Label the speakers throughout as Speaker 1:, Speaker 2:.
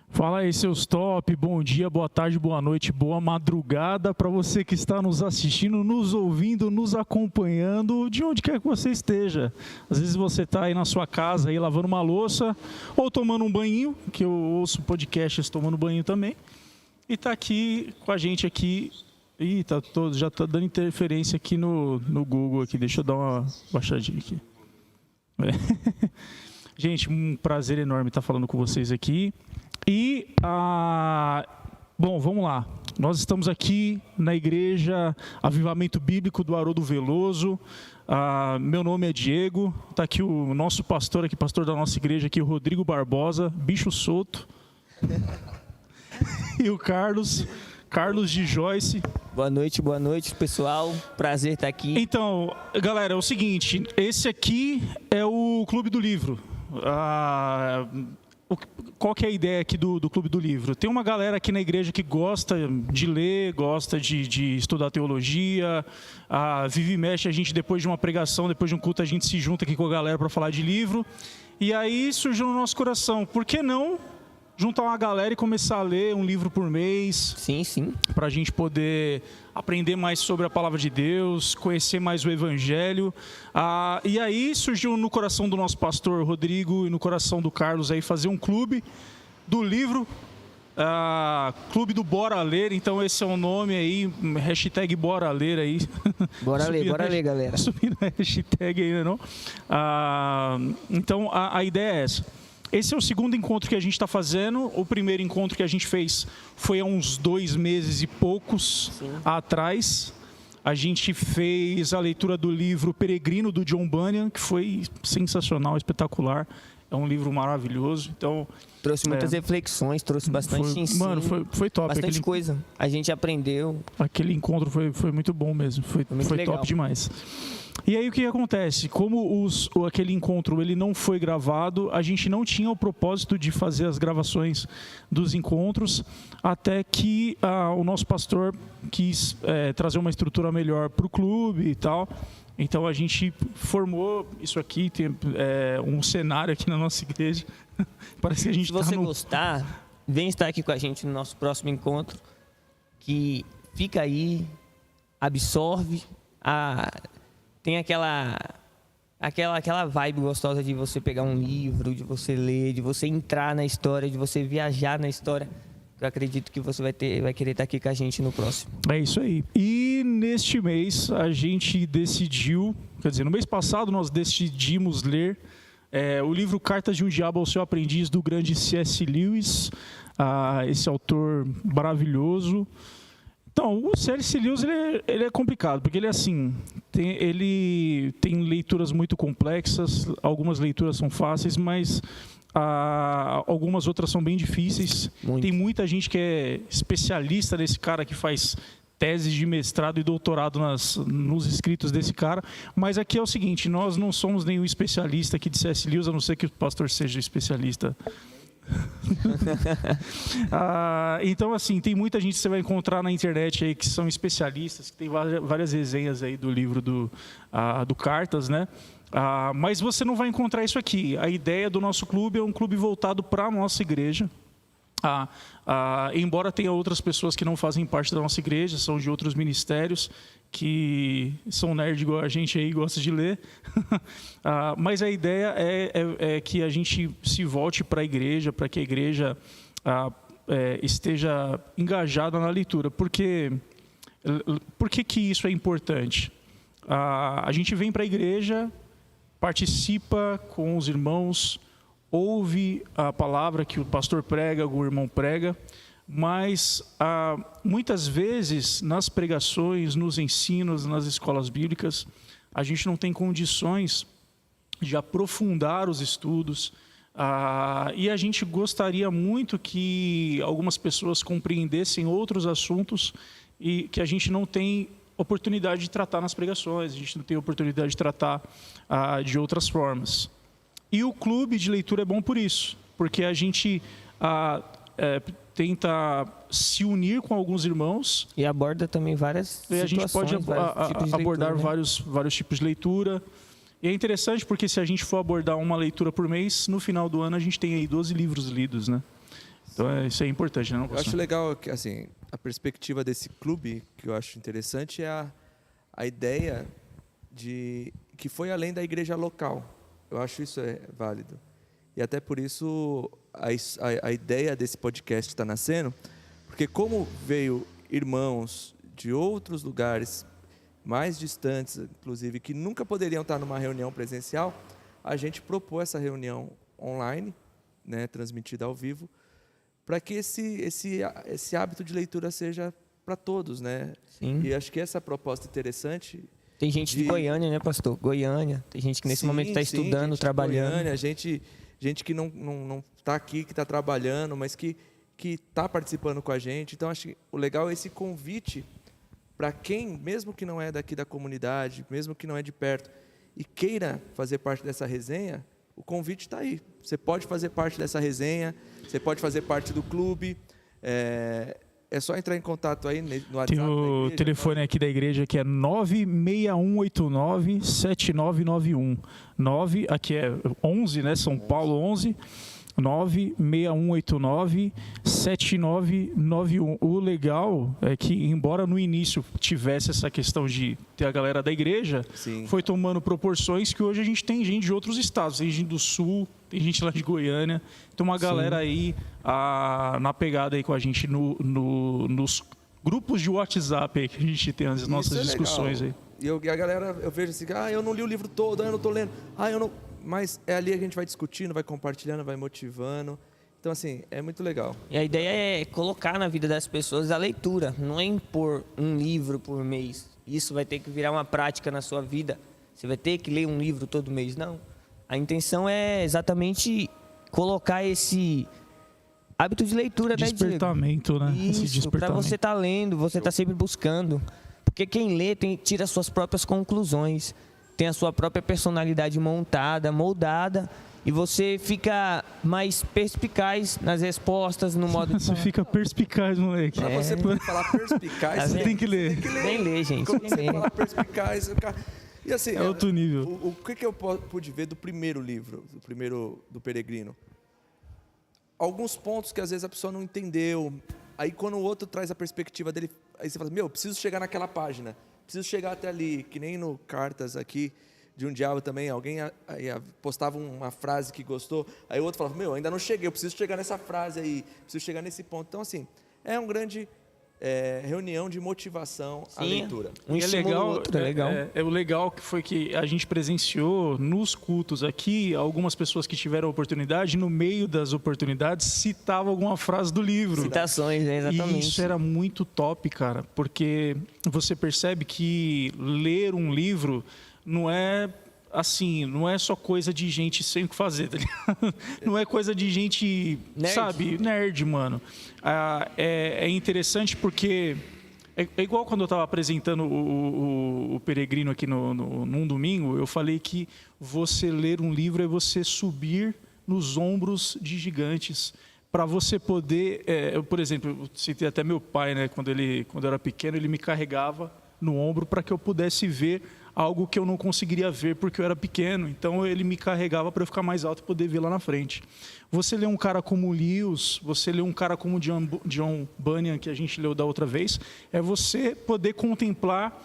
Speaker 1: Fala aí, seus top, bom dia, boa tarde, boa noite, boa madrugada para você que está nos assistindo, nos ouvindo, nos acompanhando, de onde quer que você esteja. Às vezes você está aí na sua casa, aí lavando uma louça, ou tomando um banho, que eu ouço podcasts tomando banho também, e está aqui com a gente aqui. Ih, já está dando interferência aqui no Google, aqui. Deixa eu dar uma baixadinha aqui. Gente, um prazer enorme estar falando com vocês aqui. E, bom, vamos lá. Nós estamos aqui na Igreja Avivamento Bíblico do Haroldo Veloso. Meu nome é Diego. Está aqui o nosso pastor, aqui, pastor da nossa igreja, aqui, o Rodrigo Barbosa, bicho solto. E o Carlos de Joyce.
Speaker 2: Boa noite, pessoal. Prazer estar aqui.
Speaker 1: Então, galera, é o seguinte, esse aqui é o Clube do Livro. Qual que é a ideia aqui do Clube do Livro? Tem uma galera aqui na igreja que gosta de ler, gosta de estudar teologia, vive e mexe, a gente depois de uma pregação, depois de um culto, a gente se junta aqui com a galera para falar de livro. E aí surgiu no nosso coração, por que não juntar uma galera e começar a ler um livro por mês?
Speaker 2: Sim.
Speaker 1: Para a gente poder aprender mais sobre a palavra de Deus, conhecer mais o Evangelho. E aí surgiu no coração do nosso pastor Rodrigo e no coração do Carlos aí fazer um clube do livro, Clube do Bora Ler. Então esse é o nome aí, hashtag Bora Ler aí.
Speaker 2: Bora ler, galera.
Speaker 1: Subindo a hashtag ainda não. Então a ideia é essa. Esse é o segundo encontro que a gente está fazendo. O primeiro encontro que a gente fez foi há uns 2 meses e poucos atrás. A gente fez a leitura do livro Peregrino, do John Bunyan, que foi sensacional, espetacular. É um livro maravilhoso. Então,
Speaker 2: trouxe muitas reflexões, trouxe bastante ensino.
Speaker 1: Mano, foi top.
Speaker 2: Bastante coisa. A gente aprendeu.
Speaker 1: Aquele encontro foi muito bom mesmo. Foi top demais. E aí o que acontece? Como aquele encontro ele não foi gravado, a gente não tinha o propósito de fazer as gravações dos encontros, até que o nosso pastor quis trazer uma estrutura melhor para o clube e tal. Então a gente formou isso aqui, tem um cenário aqui na nossa igreja. Parece que a gente
Speaker 2: Se você gostar, vem estar aqui com a gente no nosso próximo encontro, que fica aí, absorve tem aquela vibe gostosa de você pegar um livro, de você ler, de você entrar na história, de você viajar na história. Eu acredito que você vai querer estar aqui com a gente no próximo.
Speaker 1: É isso aí. E neste mês a gente decidiu, no mês passado nós decidimos ler o livro Cartas de um Diabo ao Seu Aprendiz, do grande C.S. Lewis, esse autor maravilhoso. Então, o C.S. Lewis ele é complicado, porque ele é assim, ele tem leituras muito complexas, algumas leituras são fáceis, mas algumas outras são bem difíceis.
Speaker 2: Muito.
Speaker 1: Tem muita gente que é especialista nesse cara, que faz teses de mestrado e doutorado nos escritos desse cara, mas aqui é o seguinte, nós não somos nenhum especialista aqui de C.S. Lewis, a não ser que o pastor seja especialista. Então assim, tem muita gente que você vai encontrar na internet aí que são especialistas, que tem várias resenhas aí do livro do Cartas, né? Mas você não vai encontrar isso aqui. A ideia do nosso clube é um clube voltado para a nossa igreja. Embora tenha outras pessoas que não fazem parte da nossa igreja, são de outros ministérios, que são nerd igual a gente aí, gosta de ler. Mas a ideia é que a gente se volte para a igreja, para que a igreja esteja engajada na leitura. Por que isso é importante? A gente vem para a igreja, participa com os irmãos, ouve a palavra que o pastor prega, o irmão prega, mas muitas vezes nas pregações, nos ensinos, nas escolas bíblicas, a gente não tem condições de aprofundar os estudos, e a gente gostaria muito que algumas pessoas compreendessem outros assuntos e que a gente não tem oportunidade de tratar nas pregações, a gente não tem oportunidade de tratar de outras formas. E o clube de leitura é bom por isso, porque a gente tenta se unir com alguns irmãos.
Speaker 2: E aborda também várias situações.
Speaker 1: A gente pode abordar
Speaker 2: leitura, né?
Speaker 1: vários tipos de leitura. E é interessante porque se a gente for abordar uma leitura por mês, no final do ano a gente tem aí 12 livros lidos, né? Então isso é importante, né?
Speaker 3: Eu acho legal que, assim, a perspectiva desse clube, que eu acho interessante, é a ideia de que foi além da igreja local. Eu acho isso válido. E até por isso a ideia desse podcast está nascendo, porque como veio irmãos de outros lugares mais distantes, inclusive, que nunca poderiam estar numa reunião presencial, a gente propôs essa reunião online, né, transmitida ao vivo, para que esse hábito de leitura seja para todos, né?
Speaker 2: Sim.
Speaker 3: E acho que essa proposta interessante.
Speaker 2: Tem gente de Goiânia, né, pastor? Goiânia. Tem gente que nesse momento está estudando,
Speaker 3: gente
Speaker 2: trabalhando.
Speaker 3: Goiânia, gente que não está aqui, que está trabalhando, mas que está participando com a gente. Então, acho que o legal é esse convite para quem, mesmo que não é daqui da comunidade, mesmo que não é de perto, e queira fazer parte dessa resenha, o convite está aí. Você pode fazer parte dessa resenha, você pode fazer parte do clube. É só entrar em contato aí no WhatsApp.
Speaker 1: Tem o telefone aqui da igreja que é 96189-7991. 9, aqui é 11, né? São Paulo 11. 96189-7991. O legal é que, embora no início tivesse essa questão de ter a galera da igreja, foi tomando proporções que hoje a gente tem gente de outros estados. Tem gente do Sul, tem gente lá de Goiânia. Tem uma galera aí na pegada aí com a gente nos grupos de WhatsApp aí que a gente tem as nossas discussões aí.
Speaker 3: E a galera, eu vejo assim, eu não li o livro todo, eu não estou lendo, eu não... Mas é ali que a gente vai discutindo, vai compartilhando, vai motivando. Então, assim, é muito legal.
Speaker 2: E a ideia é colocar na vida das pessoas a leitura, não é impor um livro por mês. Isso vai ter que virar uma prática na sua vida. Você vai ter que ler um livro todo mês, não. A intenção é exatamente colocar esse hábito de leitura,
Speaker 1: despertamento, né?
Speaker 2: Isso, para você estar lendo, você estar sempre buscando. Porque quem lê tira as suas próprias conclusões. Tem a sua própria personalidade montada, moldada, e você fica mais perspicaz nas respostas, no modo...
Speaker 1: Você fica perspicaz, moleque.
Speaker 3: Pra você poder falar perspicaz,
Speaker 1: você tem que ler.
Speaker 2: Nem ler, gente.
Speaker 3: Quando você falar perspicaz... E assim,
Speaker 1: é outro nível.
Speaker 3: O que eu pude ver do primeiro livro, do Peregrino? Alguns pontos que às vezes a pessoa não entendeu. Aí quando o outro traz a perspectiva dele, aí você fala, preciso chegar naquela página. Preciso chegar até ali, que nem no Cartas aqui, de um diabo também, alguém postava uma frase que gostou, aí o outro falava, ainda não cheguei, eu preciso chegar nessa frase aí, preciso chegar nesse ponto. Então, assim, é uma grande reunião de motivação à leitura.
Speaker 2: Um legal, outro, legal.
Speaker 1: O legal que foi que a gente presenciou nos cultos aqui, algumas pessoas que tiveram oportunidade, no meio das oportunidades, citavam alguma frase do livro.
Speaker 2: Citações, exatamente.
Speaker 1: E isso era muito top, cara, porque você percebe que ler um livro não é assim, não é só coisa de gente sem o que fazer, tá ligado? Não é coisa de gente, nerd, mano. É interessante porque é igual quando eu estava apresentando o Peregrino aqui num domingo, eu falei que você ler um livro é você subir nos ombros de gigantes. Para você poder, por exemplo, eu citei até meu pai, né? Quando eu era pequeno, ele me carregava no ombro para que eu pudesse ver algo que eu não conseguiria ver porque eu era pequeno. Então ele me carregava para eu ficar mais alto e poder ver lá na frente. Você lê um cara como Lewis, você lê um cara como John Bunyan, que a gente leu da outra vez, é você poder contemplar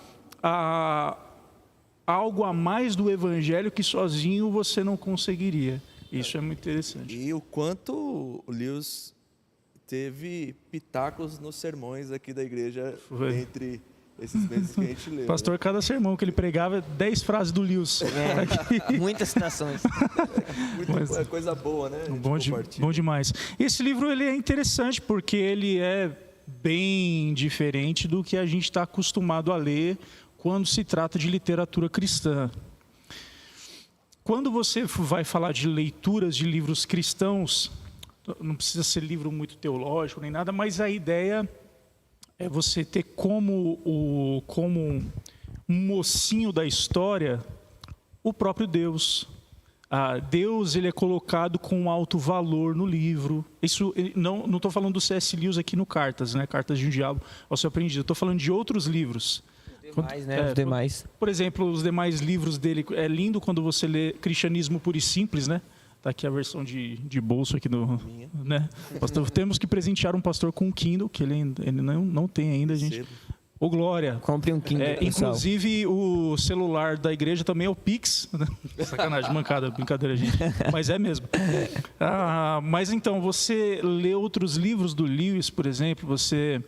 Speaker 1: algo a mais do evangelho que sozinho você não conseguiria. Isso é muito interessante.
Speaker 3: E o quanto o Lewis teve pitacos nos sermões aqui da igreja entre esses meses que a gente leu.
Speaker 1: Pastor, cada sermão que ele pregava, 10 frases do Lewis.
Speaker 2: Muitas citações.
Speaker 3: É coisa boa, né?
Speaker 1: Bom demais. Esse livro ele é interessante porque ele é bem diferente do que a gente está acostumado a ler quando se trata de literatura cristã. Quando você vai falar de leituras de livros cristãos, não precisa ser livro muito teológico nem nada, mas a ideia é você ter como um mocinho da história o próprio Deus. Deus ele é colocado com alto valor no livro. Isso não estou falando do C.S. Lewis aqui no Cartas, né? Cartas de um Diabo ao Seu Aprendiz. Estou falando de outros livros.
Speaker 2: Os demais.
Speaker 1: Por exemplo, os demais livros dele. É lindo quando você lê Cristianismo Puro e Simples, né? Tá aqui a versão de bolso aqui do, né? Pastor, temos que presentear um pastor com um Kindle, que ele não tem ainda, gente.
Speaker 3: Sebo.
Speaker 1: Ô, Glória.
Speaker 2: Compre um Kindle, pessoal.
Speaker 1: Inclusive, o celular da igreja também é o Pix. Sacanagem, mancada, brincadeira, gente. Mas é mesmo. Mas então, você lê outros livros do Lewis, por exemplo, você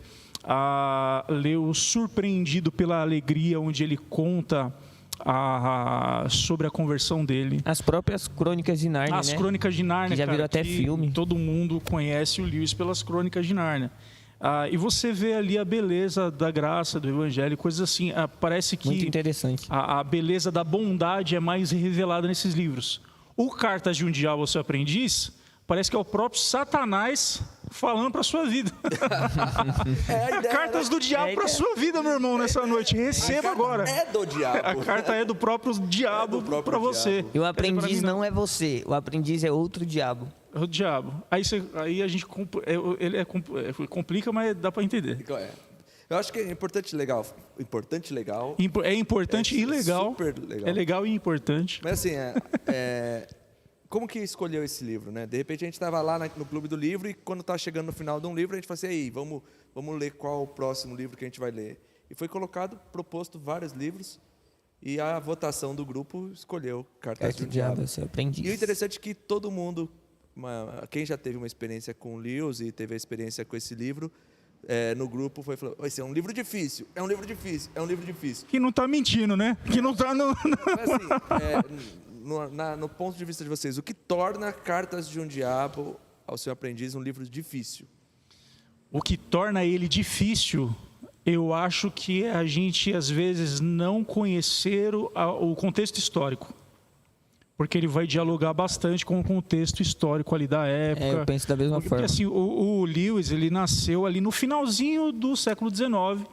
Speaker 1: leu Surpreendido pela Alegria, onde ele conta sobre a conversão dele.
Speaker 2: As próprias Crônicas de Nárnia,
Speaker 1: As
Speaker 2: né?
Speaker 1: Crônicas de Nárnia,
Speaker 2: Que já virou até
Speaker 1: que
Speaker 2: filme.
Speaker 1: Todo mundo conhece o Lewis pelas Crônicas de Nárnia. E você vê ali a beleza da graça, do evangelho, coisas assim. Parece que
Speaker 2: Muito interessante.
Speaker 1: a beleza da bondade é mais revelada nesses livros. O Cartas de um Diabo ao Seu Aprendiz parece que é o próprio Satanás falando para sua vida. Cartas do diabo para sua vida, meu irmão, nessa noite. Receba agora.
Speaker 3: É do diabo.
Speaker 1: A carta é do próprio diabo para você.
Speaker 2: E o aprendiz não é você, o aprendiz é outro diabo.
Speaker 1: É o diabo. Aí a gente complica, mas dá para entender.
Speaker 3: Eu acho que é importante e legal.
Speaker 1: É importante e legal.
Speaker 3: Super legal.
Speaker 1: É legal e importante.
Speaker 3: Mas assim, como que escolheu esse livro, né? De repente a gente estava lá no Clube do Livro e quando está chegando no final de um livro, a gente fala assim, aí, vamos ler qual o próximo livro que a gente vai ler. E foi proposto vários livros e a votação do grupo escolheu Cartas de um Diabo.
Speaker 2: Seu aprendiz.
Speaker 3: E o interessante é que todo mundo, quem já teve uma experiência com o Lewis e teve a experiência com esse livro, no grupo falou, esse é um livro difícil, é um livro difícil, é um livro difícil.
Speaker 1: Que não está mentindo, né? Que não está...
Speaker 3: Mas assim, no ponto de vista de vocês, o que torna Cartas de um Diabo ao Seu Aprendiz um livro difícil?
Speaker 1: O que torna ele difícil, eu acho que é a gente, às vezes, não conhecer o contexto histórico. Porque ele vai dialogar bastante com o contexto histórico ali da época.
Speaker 2: Eu penso da mesma forma.
Speaker 1: Porque assim, o Lewis, ele nasceu ali no finalzinho do século XIX,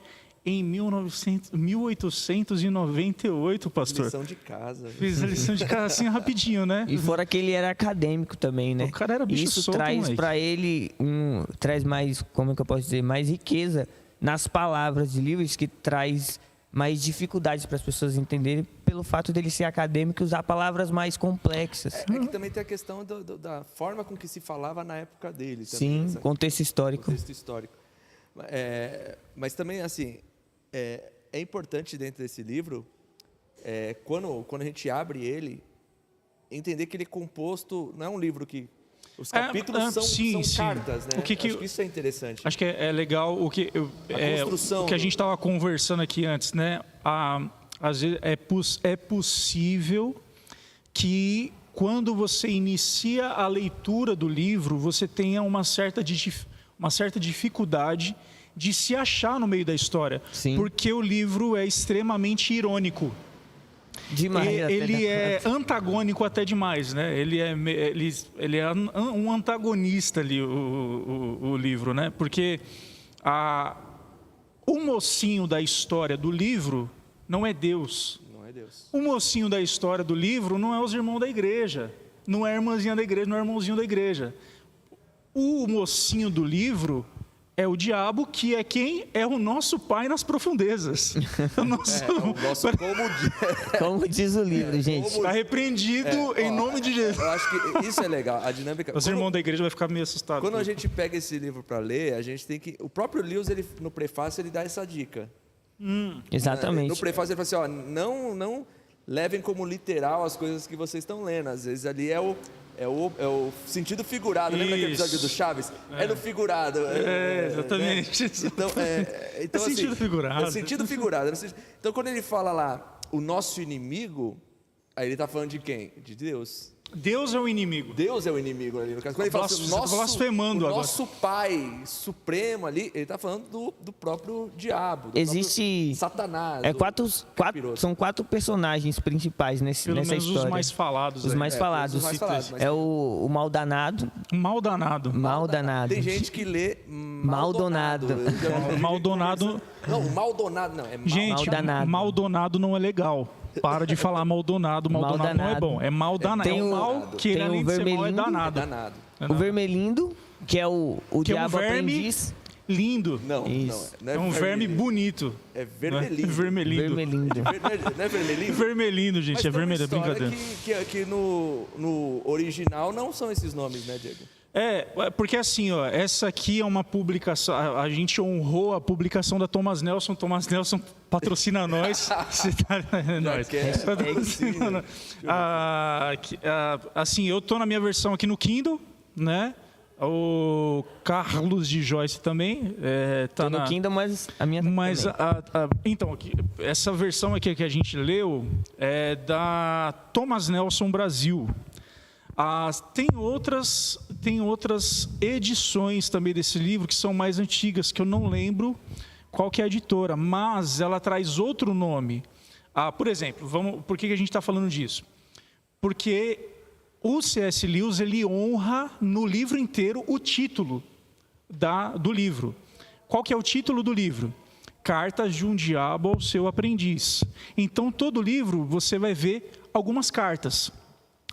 Speaker 1: em 1898, pastor.
Speaker 3: Lição de casa.
Speaker 1: Fiz a lição de casa assim rapidinho, né?
Speaker 2: E fora que ele era acadêmico também, né?
Speaker 1: O cara era bicho
Speaker 2: Isso
Speaker 1: solto,
Speaker 2: traz
Speaker 1: moleque.
Speaker 2: para ele traz mais, como é que eu posso dizer, mais riqueza nas palavras de Lewis, que traz mais dificuldades para as pessoas entenderem pelo fato dele ser acadêmico e usar palavras mais complexas.
Speaker 3: É que também tem a questão da forma com que se falava na época dele.
Speaker 2: Sim,
Speaker 3: Também,
Speaker 2: contexto histórico.
Speaker 3: contexto histórico. Mas também, assim, é importante dentro desse livro, quando a gente abre ele, entender que ele é composto, não é um livro que... Os capítulos são cartas, né? Acho que isso é interessante.
Speaker 1: Acho que é legal o que a gente estava conversando aqui antes, né? Às vezes é possível que quando você inicia a leitura do livro, você tenha uma certa dificuldade de se achar no meio da história.
Speaker 2: Sim.
Speaker 1: Porque o livro é extremamente irônico.
Speaker 2: Demais.
Speaker 1: Ele é antagônico até demais, né? Ele é um antagonista ali, o livro, né? Porque o mocinho da história do livro não é Deus.
Speaker 3: Não é Deus.
Speaker 1: O mocinho da história do livro não é os irmãos da igreja, não é a irmãzinha da igreja, não é o irmãozinho da igreja. O mocinho do livro é o diabo, que é quem? É o nosso pai nas profundezas. O nosso
Speaker 2: Como diz o livro, gente.
Speaker 1: Está repreendido em nome de Jesus.
Speaker 3: Eu acho que isso é legal, a dinâmica...
Speaker 1: Os irmãos da igreja vão ficar meio assustados.
Speaker 3: Quando a gente pega esse livro para ler, a gente tem que... O próprio Lewis, no prefácio, ele dá essa dica.
Speaker 2: Exatamente.
Speaker 3: No prefácio ele fala assim, não levem como literal as coisas que vocês estão lendo. Às vezes ali é o sentido figurado. Lembra daquele episódio do Chaves? É no figurado.
Speaker 1: Exatamente.
Speaker 3: Né? Então, assim,
Speaker 1: sentido figurado.
Speaker 3: É sentido figurado. Então, quando ele fala lá, o nosso inimigo, aí ele está falando de quem? De Deus.
Speaker 1: Deus é o inimigo.
Speaker 3: Deus é o inimigo ali no caso. Quando ele fala assim,
Speaker 1: blasfemando agora.
Speaker 3: Nosso Pai Supremo ali, ele está falando do próprio diabo.
Speaker 2: Existe
Speaker 3: Satanás.
Speaker 2: São 4 personagens principais nessa história.
Speaker 1: Os mais falados.
Speaker 2: Os mais falados.
Speaker 3: Os mais falados,
Speaker 2: é o Maldanado.
Speaker 1: Maldanado.
Speaker 3: Tem gente que lê
Speaker 2: Maldonado.
Speaker 1: Maldonado.
Speaker 3: Não, o Maldonado não.
Speaker 1: Gente, Maldonado não é legal. Para de falar Maldonado não é bom. É Maldanado. É o mal que ele, além de ser mal, é danado.
Speaker 2: O Vermelindo, que é o diabo aprendiz.
Speaker 1: lindo.
Speaker 3: Não,
Speaker 2: Isso.
Speaker 3: não
Speaker 1: É um verme bonito.
Speaker 3: É
Speaker 1: Não é?
Speaker 3: vermelhinho.
Speaker 1: Vermelindo.
Speaker 2: Vermelindo.
Speaker 3: Não é vermelhinho?
Speaker 1: Vermelindo, gente.
Speaker 3: Mas
Speaker 1: É
Speaker 3: tem uma
Speaker 1: vermelho, é
Speaker 3: história
Speaker 1: brincadeira.
Speaker 3: que no original não são esses nomes, né, Diego?
Speaker 1: Porque assim, ó, essa aqui é uma publicação. A gente honrou a publicação da Thomas Nelson. Thomas Nelson patrocina nós. Você tá, é nóis. Patrocina nós. Assim, eu tô na minha versão aqui no Kindle, né? O Carlos de Joyce também tá
Speaker 2: Tô no Kindle, mas a minha
Speaker 1: mas
Speaker 2: também.
Speaker 1: então, essa versão aqui que a gente leu é da Thomas Nelson Brasil. Tem outras edições também desse livro que são mais antigas, que eu não lembro qual que é a editora, mas ela traz outro nome. Por exemplo, por que a gente está falando disso? Porque o C.S. Lewis ele honra no livro inteiro o título do livro. Qual que é o título do livro? Cartas de um Diabo ao Seu Aprendiz. Então, todo livro você vai ver algumas cartas.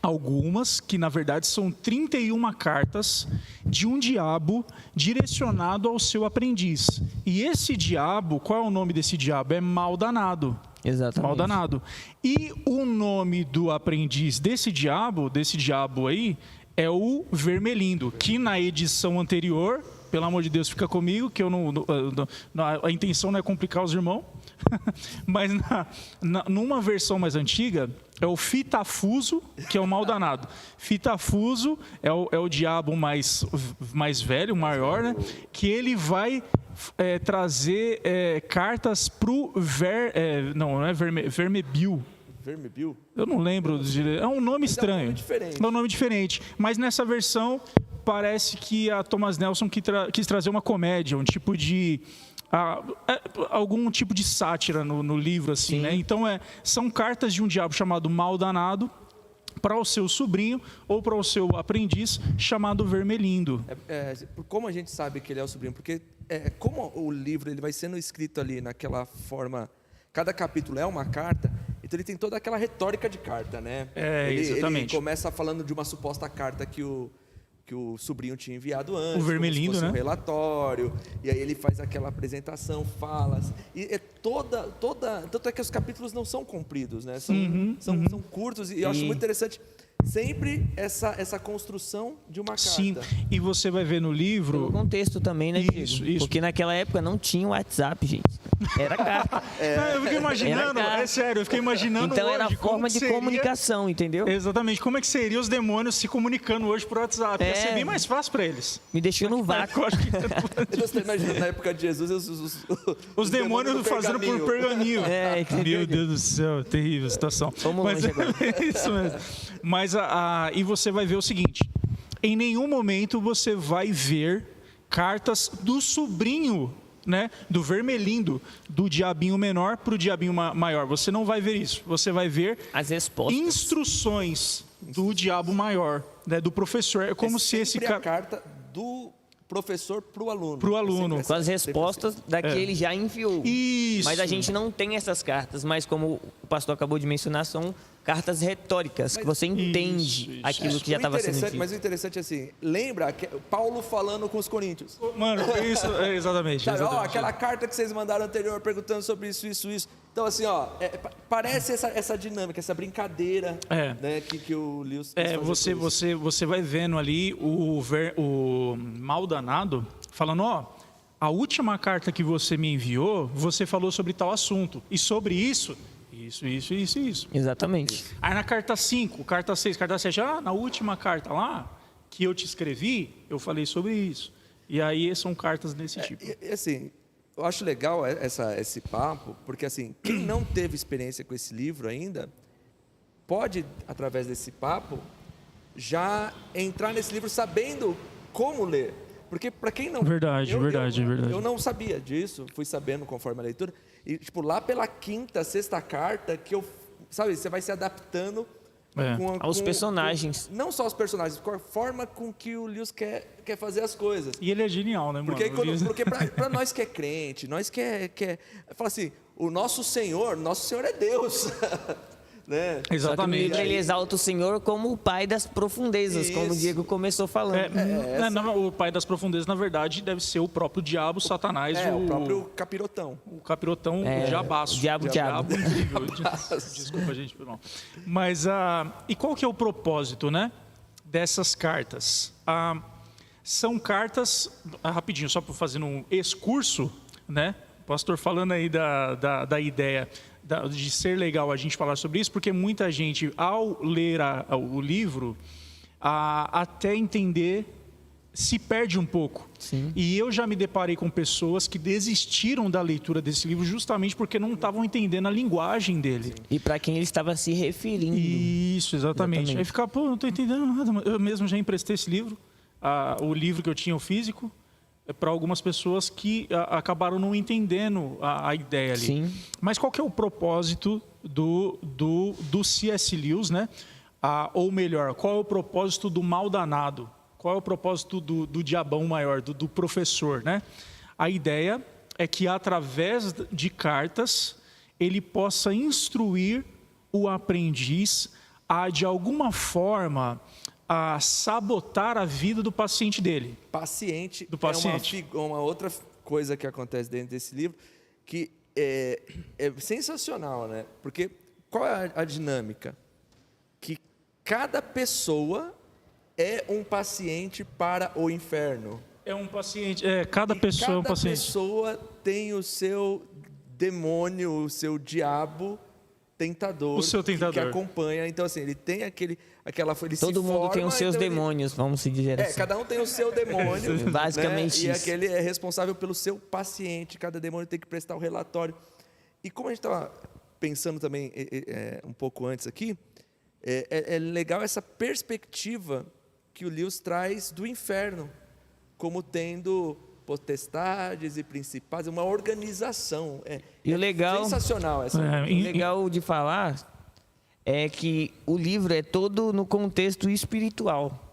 Speaker 1: Algumas, que na verdade são 31 cartas de um diabo direcionado ao seu aprendiz. E esse diabo, qual é o nome desse diabo? É Maldanado.
Speaker 2: Exatamente.
Speaker 1: Maldanado. E o nome do aprendiz desse diabo aí, é o Vermelindo, que na edição anterior, pelo amor de Deus, fica comigo, que eu a intenção não é complicar os irmãos, mas numa versão mais antiga, é o Fitafuso, que é o Maldanado. Fitafuso é o diabo mais velho, maior, né? Que ele vai trazer cartas para o Vermebil.
Speaker 3: Vermebil?
Speaker 1: Eu não lembro. É um nome estranho.
Speaker 3: É um nome diferente.
Speaker 1: É um nome diferente. Mas nessa versão, parece que a Thomas Nelson quis trazer uma comédia, um tipo de... algum tipo de sátira no livro, assim,
Speaker 2: Sim.
Speaker 1: né? Então, são cartas de um diabo chamado Maldanado para o seu sobrinho ou para o seu aprendiz chamado Vermelindo.
Speaker 3: Como a gente sabe que ele é o sobrinho? Porque como o livro ele vai sendo escrito ali naquela forma, cada capítulo é uma carta, então ele tem toda aquela retórica de carta, né?
Speaker 1: Exatamente.
Speaker 3: Ele começa falando de uma suposta carta que o sobrinho tinha enviado antes,
Speaker 1: O Vermelindo,
Speaker 3: como se fosse
Speaker 1: né?
Speaker 3: um relatório, e aí ele faz aquela apresentação, falas, e tanto é que os capítulos não são compridos, né? São curtos, e eu acho muito interessante sempre essa construção de uma carta.
Speaker 1: Sim, e você vai ver no livro...
Speaker 2: Pelo contexto também, né, Diego?
Speaker 1: Isso.
Speaker 2: Porque naquela época não tinha WhatsApp, gente. Era carta.
Speaker 1: Eu fiquei imaginando,
Speaker 2: Era
Speaker 1: sério, eu fiquei imaginando
Speaker 2: Então
Speaker 1: hoje
Speaker 2: era a
Speaker 1: como
Speaker 2: forma
Speaker 1: que
Speaker 2: de
Speaker 1: seria...
Speaker 2: comunicação, entendeu?
Speaker 1: Exatamente, como é que seria os demônios se comunicando hoje por WhatsApp? Ia ser bem mais fácil para eles.
Speaker 2: Me deixou no vácuo.
Speaker 1: Eu acho que
Speaker 3: Então, você imagina, na época de Jesus,
Speaker 1: os demônios fazendo por pergaminho. Meu Deus do céu, terrível situação.
Speaker 2: Vamos longe agora.
Speaker 1: É isso mesmo. Mas e você vai ver o seguinte: em nenhum momento você vai ver cartas do sobrinho, né, do Vermelindo, do diabinho menor para o diabinho maior. Você não vai ver isso. Você vai ver
Speaker 2: As respostas.
Speaker 1: instruções do diabo maior, né, do professor. É como se esse
Speaker 3: cara...
Speaker 1: cara...
Speaker 3: a carta do professor para o aluno.
Speaker 1: Pro aluno.
Speaker 2: Com as respostas da que ele já enviou.
Speaker 1: Isso.
Speaker 2: Mas a gente não tem essas cartas, mas como o pastor acabou de mencionar, são cartas retóricas, que você entende aquilo que já estava sendo dito.
Speaker 3: Mas o interessante é assim, lembra Paulo falando com os coríntios.
Speaker 1: Mano, isso, exatamente.
Speaker 3: Sabe,
Speaker 1: exatamente.
Speaker 3: aquela carta que vocês mandaram anterior perguntando sobre isso. Então, assim, parece essa dinâmica, essa brincadeira, né, que o Lewis
Speaker 1: você vai vendo ali o Maldanado falando, a última carta que você me enviou, você falou sobre tal assunto. E sobre isso.
Speaker 2: Exatamente.
Speaker 1: Aí na carta 5, carta 6, carta 7, na última carta lá, que eu te escrevi, eu falei sobre isso. E aí são cartas desse tipo.
Speaker 3: E assim, eu acho legal esse papo, porque assim, quem não teve experiência com esse livro ainda, pode, através desse papo, já entrar nesse livro sabendo como ler. Porque para quem não...
Speaker 1: Verdade.
Speaker 3: Eu não sabia disso, fui sabendo conforme a leitura. E tipo, lá pela quinta, sexta carta, que você vai se adaptando
Speaker 2: aos personagens.
Speaker 3: Não só aos personagens, com a forma com que o Lewis quer fazer as coisas.
Speaker 1: E ele é genial, né, mano?
Speaker 3: Porque para nós que é crente, nós que fala assim, o nosso Senhor é Deus. né?
Speaker 2: Só que no
Speaker 1: Exatamente.
Speaker 2: livro ele exalta o Senhor como o pai das profundezas, como o
Speaker 3: Isso.
Speaker 2: Diego começou falando.
Speaker 1: Não, o pai das profundezas, na verdade, deve ser o próprio diabo, Satanás,
Speaker 3: O próprio capirotão.
Speaker 1: o capirotão, o diabaço.
Speaker 2: o diabo.
Speaker 1: incrível. Desculpa, gente, foi mal. Mas, e qual que é o propósito, né, dessas cartas? São cartas, rapidinho, só para fazer um excurso, né? O pastor falando aí da ideia de ser legal a gente falar sobre isso, porque muita gente, ao ler o livro, até entender, se perde um pouco.
Speaker 2: Sim.
Speaker 1: E eu já me deparei com pessoas que desistiram da leitura desse livro justamente porque não estavam entendendo a linguagem dele.
Speaker 2: E para quem ele estava se referindo.
Speaker 1: Isso, exatamente.
Speaker 2: Exatamente.
Speaker 1: Aí fica, pô, não estou entendendo nada. Mano. Eu mesmo já emprestei esse livro, o livro que eu tinha, o físico, para algumas pessoas que acabaram não entendendo a ideia ali.
Speaker 2: Sim.
Speaker 1: Mas qual que é o propósito do C.S. Lewis, né? Ou melhor, qual é o propósito do mal danado? Qual é o propósito do diabão maior, do professor, né? A ideia é que através de cartas ele possa instruir o aprendiz a, de alguma forma, a sabotar a vida do paciente dele.
Speaker 3: Paciente
Speaker 1: Do paciente.
Speaker 3: é uma outra coisa que acontece dentro desse livro que é sensacional, né? Porque qual é a dinâmica? Que cada pessoa é um paciente para o inferno.
Speaker 1: É um paciente, cada
Speaker 3: E
Speaker 1: pessoa é um
Speaker 3: cada
Speaker 1: paciente.
Speaker 3: pessoa tem o seu demônio, o seu diabo tentador,
Speaker 1: O seu tentador.
Speaker 3: que acompanha. Então, assim, ele tem ele
Speaker 2: Todo mundo tem os seus
Speaker 3: então ele-
Speaker 2: demônios, vamos se dizer assim.
Speaker 3: cada um tem o seu demônio.
Speaker 2: Basicamente
Speaker 3: né? E
Speaker 2: isso.
Speaker 3: aquele é responsável pelo seu paciente. Cada demônio tem que prestar o relatório. E como a gente estava pensando também um pouco antes aqui, é legal essa perspectiva que o Lewis traz do inferno, como tendo potestades e principados, uma organização.
Speaker 2: E o legal-
Speaker 3: sensacional essa.
Speaker 1: É,
Speaker 2: O legal de falar é que o livro é todo no contexto espiritual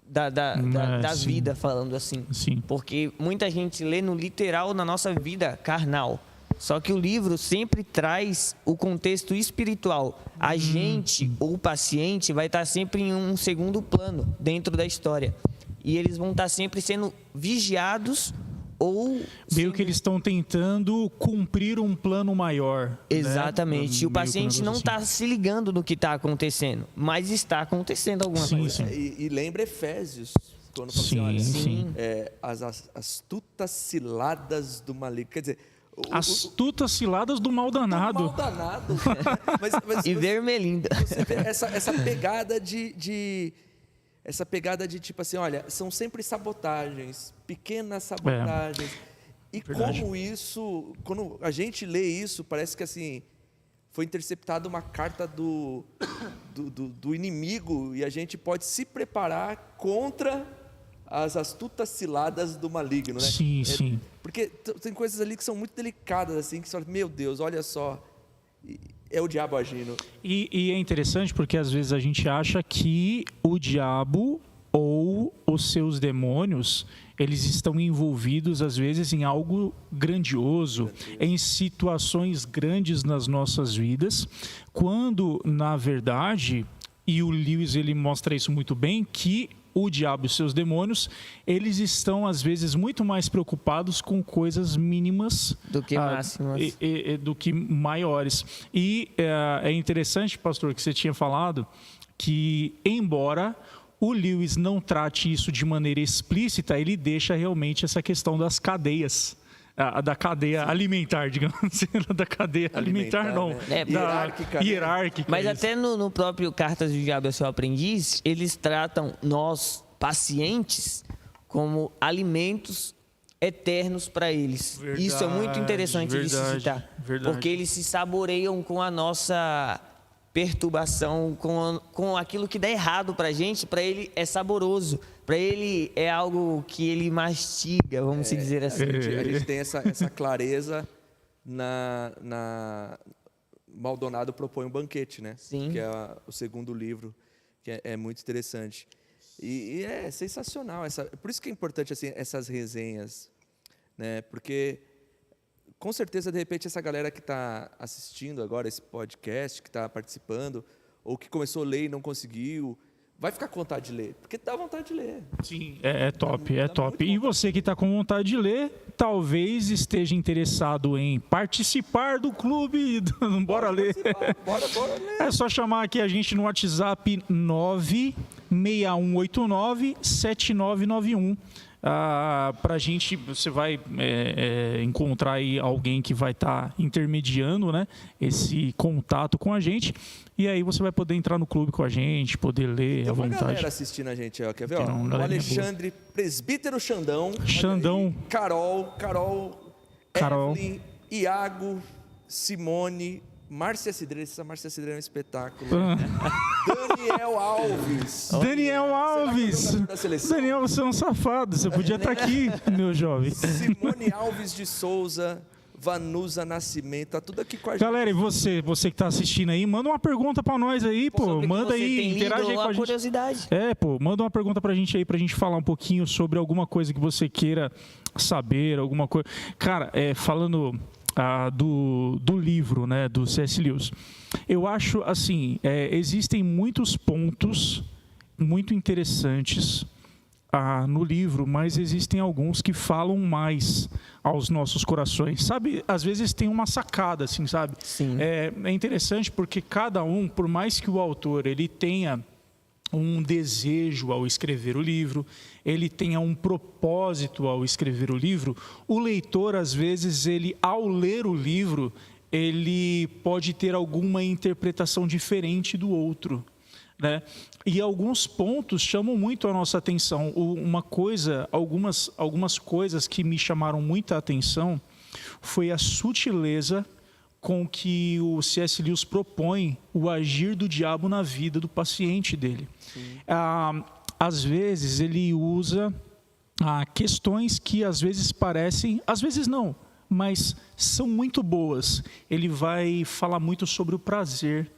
Speaker 2: da
Speaker 1: sim.
Speaker 2: vida, falando assim.
Speaker 1: Sim.
Speaker 2: Porque muita gente lê no literal na nossa vida carnal. Só que o livro sempre traz o contexto espiritual. A gente, ou o paciente, vai estar sempre em um segundo plano dentro da história. E eles vão estar sempre sendo vigiados ou...
Speaker 1: Meio que eles estão tentando cumprir um plano maior.
Speaker 2: Exatamente.
Speaker 1: Né?
Speaker 2: E o
Speaker 1: Meio que um
Speaker 2: paciente não
Speaker 1: negócio
Speaker 2: está se ligando no que está acontecendo, mas está acontecendo alguma
Speaker 1: Sim,
Speaker 2: coisa.
Speaker 1: sim.
Speaker 3: E lembra Efésios, quando fala
Speaker 1: Sim,
Speaker 3: assim, olha,
Speaker 1: sim.
Speaker 3: as astutas ciladas do maligno. Quer dizer,
Speaker 1: Astutas ciladas do mal danado.
Speaker 3: mal danado. mas
Speaker 2: E vermelhinda.
Speaker 3: você vê essa pegada essa pegada de tipo assim, olha, são sempre sabotagens, pequenas sabotagens. E
Speaker 1: verdade.
Speaker 3: como isso, quando a gente lê isso, parece que assim foi interceptada uma carta do inimigo e a gente pode se preparar contra as astutas ciladas do maligno, né?
Speaker 1: Sim, sim.
Speaker 3: Porque tem coisas ali que são muito delicadas, assim, que você fala, meu Deus, olha só, é o diabo agindo.
Speaker 1: E é interessante porque às vezes a gente acha que o diabo ou os seus demônios, eles estão envolvidos às vezes em algo grandioso, em situações grandes nas nossas vidas, quando na verdade, e o Lewis ele mostra isso muito bem, que o diabo e os seus demônios, eles estão às vezes muito mais preocupados com coisas mínimas
Speaker 2: Do que máximas.
Speaker 1: do que maiores. E é interessante, pastor, que você tinha falado que, embora o Lewis não trate isso de maneira explícita, ele deixa realmente essa questão das cadeias, da cadeia alimentar, digamos assim, da cadeia alimentar não,
Speaker 3: né?
Speaker 1: da hierárquica.
Speaker 2: Mas
Speaker 1: isso.
Speaker 2: até no próprio Cartas do Diabo ao Seu Aprendiz, eles tratam nós, pacientes, como alimentos eternos para eles.
Speaker 1: Verdade,
Speaker 2: Isso é muito interessante de se
Speaker 1: verdade,
Speaker 2: citar.
Speaker 1: verdade.
Speaker 2: Porque eles se saboreiam com a nossa perturbação, com aquilo que dá errado para a gente, para ele é saboroso. Para ele é algo que ele mastiga, vamos se dizer assim.
Speaker 3: A gente tem essa clareza Maldonado propõe um banquete, né?
Speaker 2: Sim.
Speaker 3: Que é o segundo livro, que é muito interessante. E é sensacional. Por isso que é importante assim, essas resenhas, né? Porque com certeza, de repente, essa galera que está assistindo agora esse podcast, que está participando, ou que começou a ler e não conseguiu, vai ficar com vontade de ler, porque dá vontade de ler.
Speaker 1: Sim, é top, é
Speaker 3: Dá
Speaker 1: top.
Speaker 3: muito
Speaker 1: E você que está com vontade de ler, talvez esteja interessado em participar do clube do Bora Ler.
Speaker 3: Bora ler.
Speaker 1: É só chamar aqui a gente no WhatsApp 96189-7991. Para a gente, você vai encontrar aí alguém que vai estar intermediando, né, esse contato com a gente, e aí você vai poder entrar no clube com a gente, poder ler à
Speaker 3: Tem uma
Speaker 1: vontade.
Speaker 3: galera assistindo a gente, ó, quer ver? Ó?
Speaker 1: Tem uma
Speaker 3: O
Speaker 1: galerinha
Speaker 3: Alexandre, presbítero Xandão. olha
Speaker 1: Xandão.
Speaker 3: aí. Carol, Evelyn, Iago, Simone, Márcia Cidreira. Essa Márcia Cidreira é um espetáculo. Daniel Alves.
Speaker 1: Daniel Alves!
Speaker 3: Será que é o jogador da seleção?
Speaker 1: Daniel, você é um safado, você podia estar aqui, meu jovem.
Speaker 3: Simone Alves de Souza, Vanusa Nascimento, tá tudo aqui com a gente.
Speaker 1: Galera, e você que está assistindo aí, manda uma pergunta para nós aí, pô.
Speaker 2: Sobre o que
Speaker 1: Manda
Speaker 2: você
Speaker 1: aí,
Speaker 2: tem
Speaker 1: interage
Speaker 2: lido,
Speaker 1: aí com a gente.
Speaker 2: curiosidade.
Speaker 1: Pô, manda uma pergunta pra gente aí, pra gente falar um pouquinho sobre alguma coisa que você queira saber, alguma coisa. Cara, falando do livro, né, do C.S. Lewis, eu acho, assim, existem muitos pontos muito interessantes no livro, mas existem alguns que falam mais aos nossos corações, sabe? Às vezes tem uma sacada, assim, sabe?
Speaker 2: Sim.
Speaker 1: É interessante porque cada um, por mais que o autor ele tenha um desejo ao escrever o livro, ele tenha um propósito ao escrever o livro, o leitor, às vezes, ele, ao ler o livro, ele pode ter alguma interpretação diferente do outro, né? E alguns pontos chamam muito a nossa atenção. Algumas coisas que me chamaram muita atenção foi a sutileza com que o C.S. Lewis propõe o agir do diabo na vida do paciente dele. Às vezes ele usa questões que às vezes parecem, às vezes não, mas são muito boas. Ele vai falar muito sobre o prazer,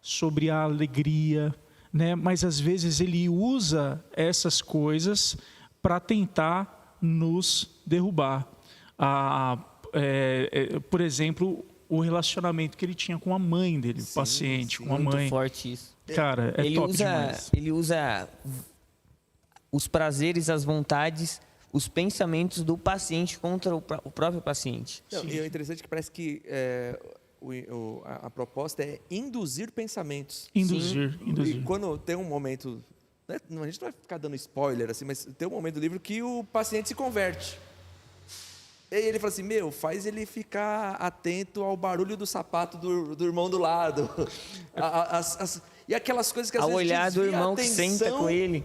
Speaker 1: sobre a alegria, né? Mas às vezes ele usa essas coisas para tentar nos derrubar. Por exemplo, o relacionamento que ele tinha com a mãe dele, o paciente, com a
Speaker 2: Muito
Speaker 1: mãe.
Speaker 2: forte isso.
Speaker 1: Cara, top demais.
Speaker 2: Ele usa os prazeres, as vontades, os pensamentos do paciente contra o próprio paciente.
Speaker 3: Não, e é interessante que parece que a proposta é induzir pensamentos.
Speaker 1: Induzir.
Speaker 3: E quando tem um momento, né, a gente não vai ficar dando spoiler assim, mas tem um momento do livro que o paciente se converte. E aí ele fala assim, faz ele ficar atento ao barulho do sapato do irmão do lado. E aquelas coisas que às
Speaker 2: Ao
Speaker 3: vezes
Speaker 2: olhar do
Speaker 3: desvia a
Speaker 2: irmão que senta
Speaker 3: atenção
Speaker 2: com ele.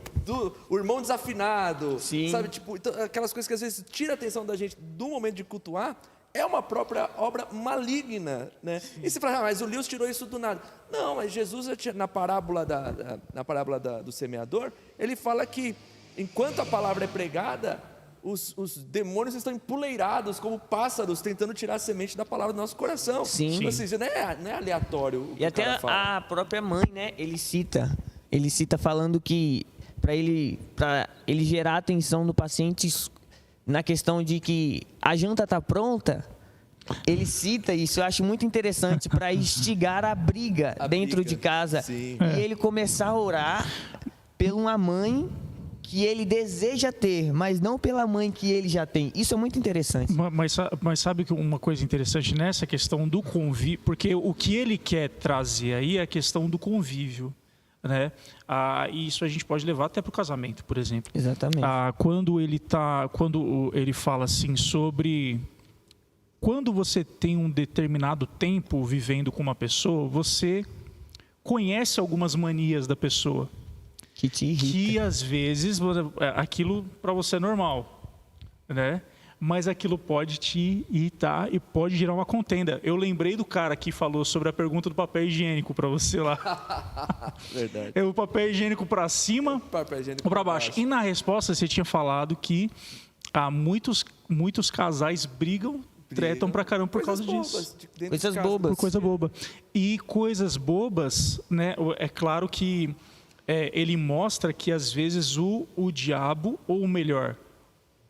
Speaker 3: o irmão desafinado.
Speaker 2: Sim.
Speaker 3: Sabe, tipo, então, aquelas coisas que às vezes tira a atenção da gente do momento de cultuar, é uma própria obra maligna, né? E você fala, mas o Lewis tirou isso do nada. Não, mas Jesus, na parábola do semeador, ele fala que enquanto a palavra é pregada, os demônios estão empoleirados como pássaros tentando tirar a semente da palavra do nosso coração.
Speaker 2: Sim.
Speaker 3: Ou seja, não é aleatório o que
Speaker 2: E
Speaker 3: o
Speaker 2: até
Speaker 3: cara fala.
Speaker 2: a própria mãe, né? Ele cita falando que para ele gerar a atenção do paciente na questão de que a janta está pronta, ele cita isso, eu acho muito interessante, para instigar a briga dentro de casa.
Speaker 3: Sim.
Speaker 2: E ele começar a orar por uma mãe que ele deseja ter, mas não pela mãe que ele já tem. Isso é muito interessante.
Speaker 1: Mas sabe que uma coisa interessante nessa questão do convívio, porque o que ele quer trazer aí é a questão do convívio, né? E isso a gente pode levar até para o casamento, por exemplo.
Speaker 2: Exatamente.
Speaker 1: Quando ele fala assim sobre quando você tem um determinado tempo vivendo com uma pessoa, você conhece algumas manias da pessoa.
Speaker 2: Que te irrita.
Speaker 1: Que às vezes aquilo para você é normal, né? Mas aquilo pode te irritar e pode gerar uma contenda. Eu lembrei do cara que falou sobre a pergunta do papel higiênico para você lá.
Speaker 3: Verdade.
Speaker 1: O papel higiênico para cima ou para baixo. E na resposta você tinha falado que muitos casais tretam pra caramba por causa disso.
Speaker 2: Coisas bobas.
Speaker 1: Por coisa boba. E coisas bobas, né? É claro que ele mostra que às vezes o diabo, ou melhor,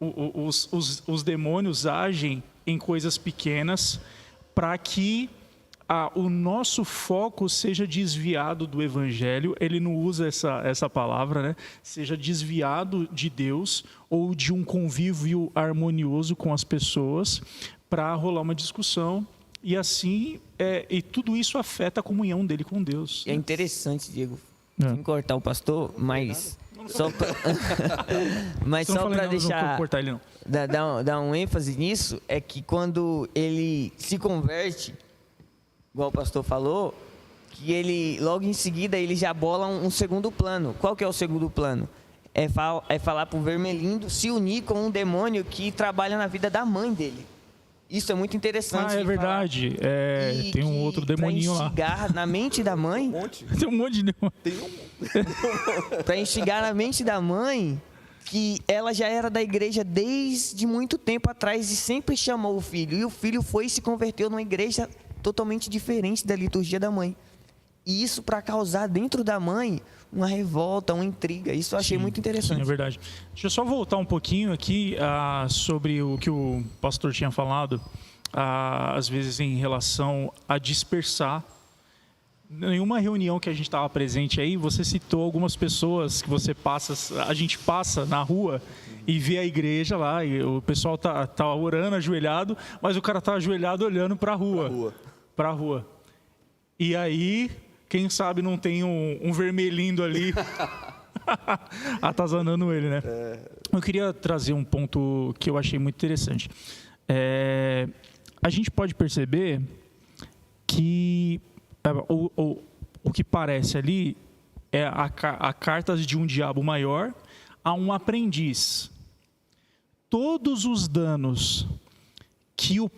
Speaker 1: os demônios agem em coisas pequenas para que o nosso foco seja desviado do evangelho. Ele não usa essa palavra, né? Seja desviado de Deus ou de um convívio harmonioso com as pessoas para rolar uma discussão. E assim, e tudo isso afeta a comunhão dele com Deus.
Speaker 2: É interessante, Diego, sem cortar o pastor, mas só para deixar,
Speaker 1: cortar ele, não.
Speaker 2: Dar um ênfase nisso, é que quando ele se converte, igual o pastor falou, que ele, logo em seguida, ele já bola um segundo plano. Qual que é o segundo plano? É falar para o Vermelindo se unir com um demônio que trabalha na vida da mãe dele. Isso é muito interessante.
Speaker 1: É verdade. Tem um outro demoninho lá.
Speaker 2: Para instigar na mente da mãe...
Speaker 1: Tem um monte de demônio.
Speaker 2: Para instigar na mente da mãe que ela já era da igreja desde muito tempo atrás e sempre chamou o filho. E o filho foi e se converteu numa igreja totalmente diferente da liturgia da mãe. E isso para causar dentro da mãe uma revolta, uma intriga. Isso eu achei muito interessante.
Speaker 1: Sim, é verdade. Deixa eu só voltar um pouquinho aqui sobre o que o pastor tinha falado, às vezes em relação a dispersar. Em uma reunião que a gente estava presente aí, você citou algumas pessoas que a gente passa na rua e vê a igreja lá, e o pessoal tá orando, ajoelhado, mas o cara tá ajoelhado olhando para a rua. Para a rua. E aí, quem sabe não tem um vermelhinho ali atazanando ele, né? Eu queria trazer um ponto que eu achei muito interessante. A gente pode perceber que o que parece ali é a cartas de um diabo maior a um aprendiz. Todos os danos que o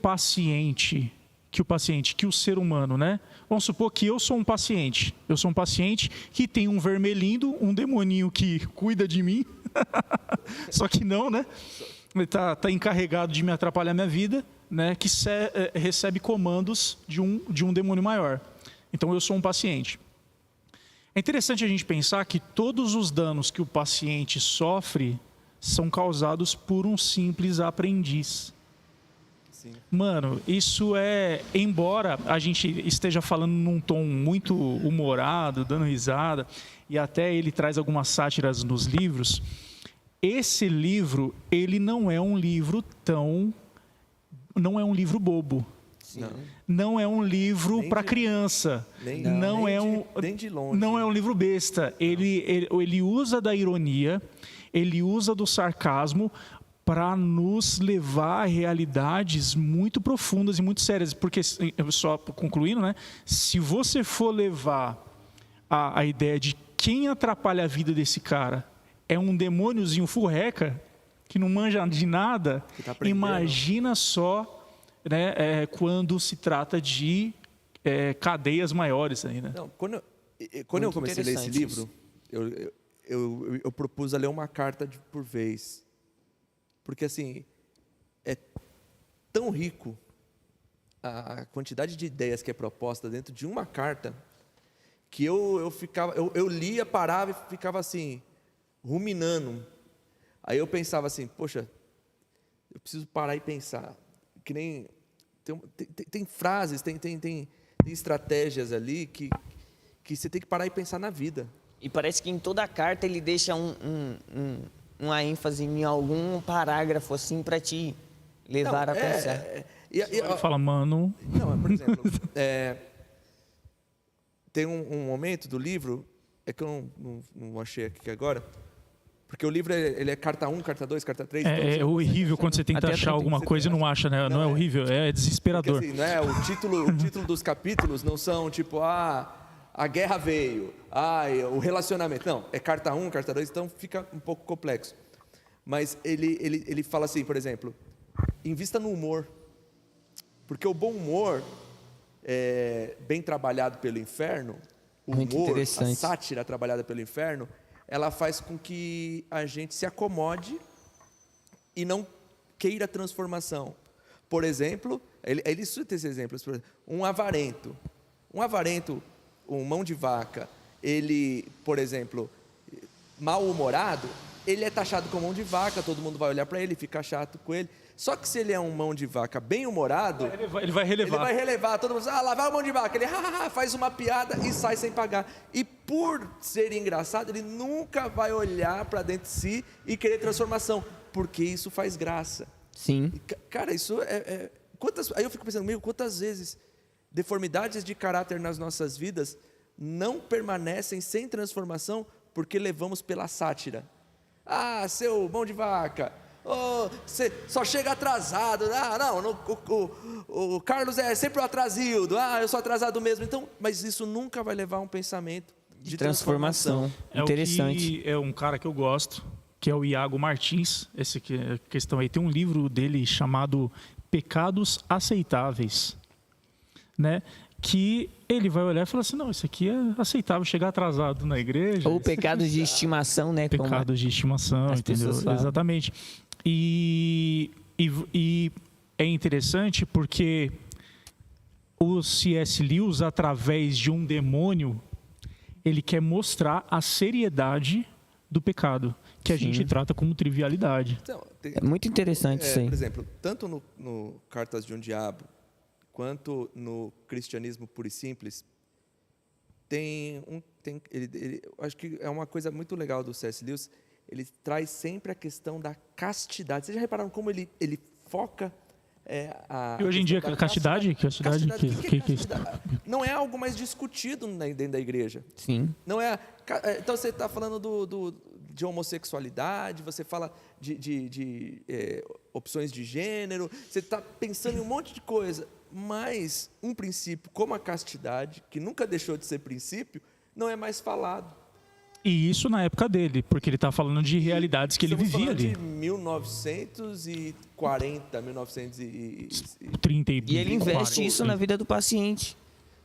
Speaker 1: ser humano, né? Vamos supor que eu sou um paciente que tem um vermelhinho, um demoninho que cuida de mim, só que não, né? Ele tá encarregado de me atrapalhar a minha vida, né? Que recebe comandos de um demônio maior. Então eu sou um paciente. É interessante a gente pensar que todos os danos que o paciente sofre são causados por um simples aprendiz. Mano, isso embora a gente esteja falando num tom muito humorado, dando risada, e até ele traz algumas sátiras nos livros, esse livro, ele não é um livro bobo. Não é um livro para criança. Não é um livro besta. Ele usa da ironia, ele usa do sarcasmo para nos levar a realidades muito profundas e muito sérias. Porque, só concluindo, né? Se você for levar a ideia de quem atrapalha a vida desse cara é um demôniozinho furreca, que não manja de nada, imagina só, né, quando se trata de cadeias maiores aí, né?
Speaker 3: Não, quando eu comecei a ler esse livro, eu propus a ler uma carta por vez. Porque, assim, é tão rico a quantidade de ideias que é proposta dentro de uma carta, que eu lia, parava e ficava assim, ruminando. Aí eu pensava assim, poxa, eu preciso parar e pensar. Que nem tem frases, tem estratégias ali que você tem que parar e pensar na vida.
Speaker 2: E parece que em toda a carta ele deixa uma ênfase em algum parágrafo assim para te levar a pensar.
Speaker 1: Fala, mano.
Speaker 3: Não, por exemplo, tem um momento do livro, é que eu não achei aqui agora, porque o livro ele é carta 1, carta 2, carta 3.
Speaker 1: É horrível quando você tenta achar alguma coisa e não acha, né? Não é horrível, é desesperador.
Speaker 3: Porque, assim, não é, o título dos capítulos não são tipo, a guerra veio, o relacionamento. Não, é carta 1, carta 2, então fica um pouco complexo. Mas ele fala assim, por exemplo, invista no humor. Porque o bom humor, bem trabalhado pelo inferno, o humor, a sátira trabalhada pelo inferno, ela faz com que a gente se acomode e não queira transformação. Por exemplo, ele cita esses exemplos, um avarento, um mão de vaca, ele, por exemplo, mal-humorado, ele é taxado como mão de vaca, todo mundo vai olhar para ele, fica chato com ele. Só que se ele é um mão de vaca bem-humorado,
Speaker 1: Ele vai relevar.
Speaker 3: ele vai relevar, todo mundo diz, lá vai o mão de vaca, ele faz uma piada e sai sem pagar. E por ser engraçado, ele nunca vai olhar para dentro de si e querer transformação, porque isso faz graça.
Speaker 2: Sim.
Speaker 3: E, cara, isso aí eu fico pensando, quantas vezes deformidades de caráter nas nossas vidas não permanecem sem transformação porque levamos pela sátira. Seu mão de vaca, você só chega atrasado. O Carlos é sempre o atrasildo. Eu sou atrasado mesmo. Então, mas isso nunca vai levar a um pensamento de transformação.
Speaker 2: Interessante.
Speaker 1: É um cara que eu gosto, que é o Iago Martins. Essa questão aí. Tem um livro dele chamado Pecados Aceitáveis, né? Que ele vai olhar e falar assim, não, isso aqui é aceitável, chegar atrasado na igreja.
Speaker 2: Ou pecados de estimação, né?
Speaker 1: Pecados de estimação, entendeu? Exatamente. E é interessante porque o C.S. Lewis, através de um demônio, ele quer mostrar a seriedade do pecado, que a gente trata como trivialidade.
Speaker 3: Então,
Speaker 2: É muito interessante isso aí.
Speaker 3: Por exemplo, tanto no Cartas de um Diabo, quanto no Cristianismo Puro e Simples, acho que é uma coisa muito legal do C.S. Lewis, ele traz sempre a questão da castidade. Vocês já repararam como ele foca
Speaker 1: E hoje em dia, castidade? Castidade?
Speaker 3: Não é algo mais discutido dentro da igreja.
Speaker 2: Sim.
Speaker 3: Não é. Então você está falando de homossexualidade, você fala de opções de gênero, você está pensando em um monte de coisa, mas um princípio como a castidade, que nunca deixou de ser princípio, não é mais falado.
Speaker 1: E isso na época dele, porque ele está falando de realidades que ele vivia ali.
Speaker 3: De 1940, 1930
Speaker 2: e ele investe isso na vida do paciente.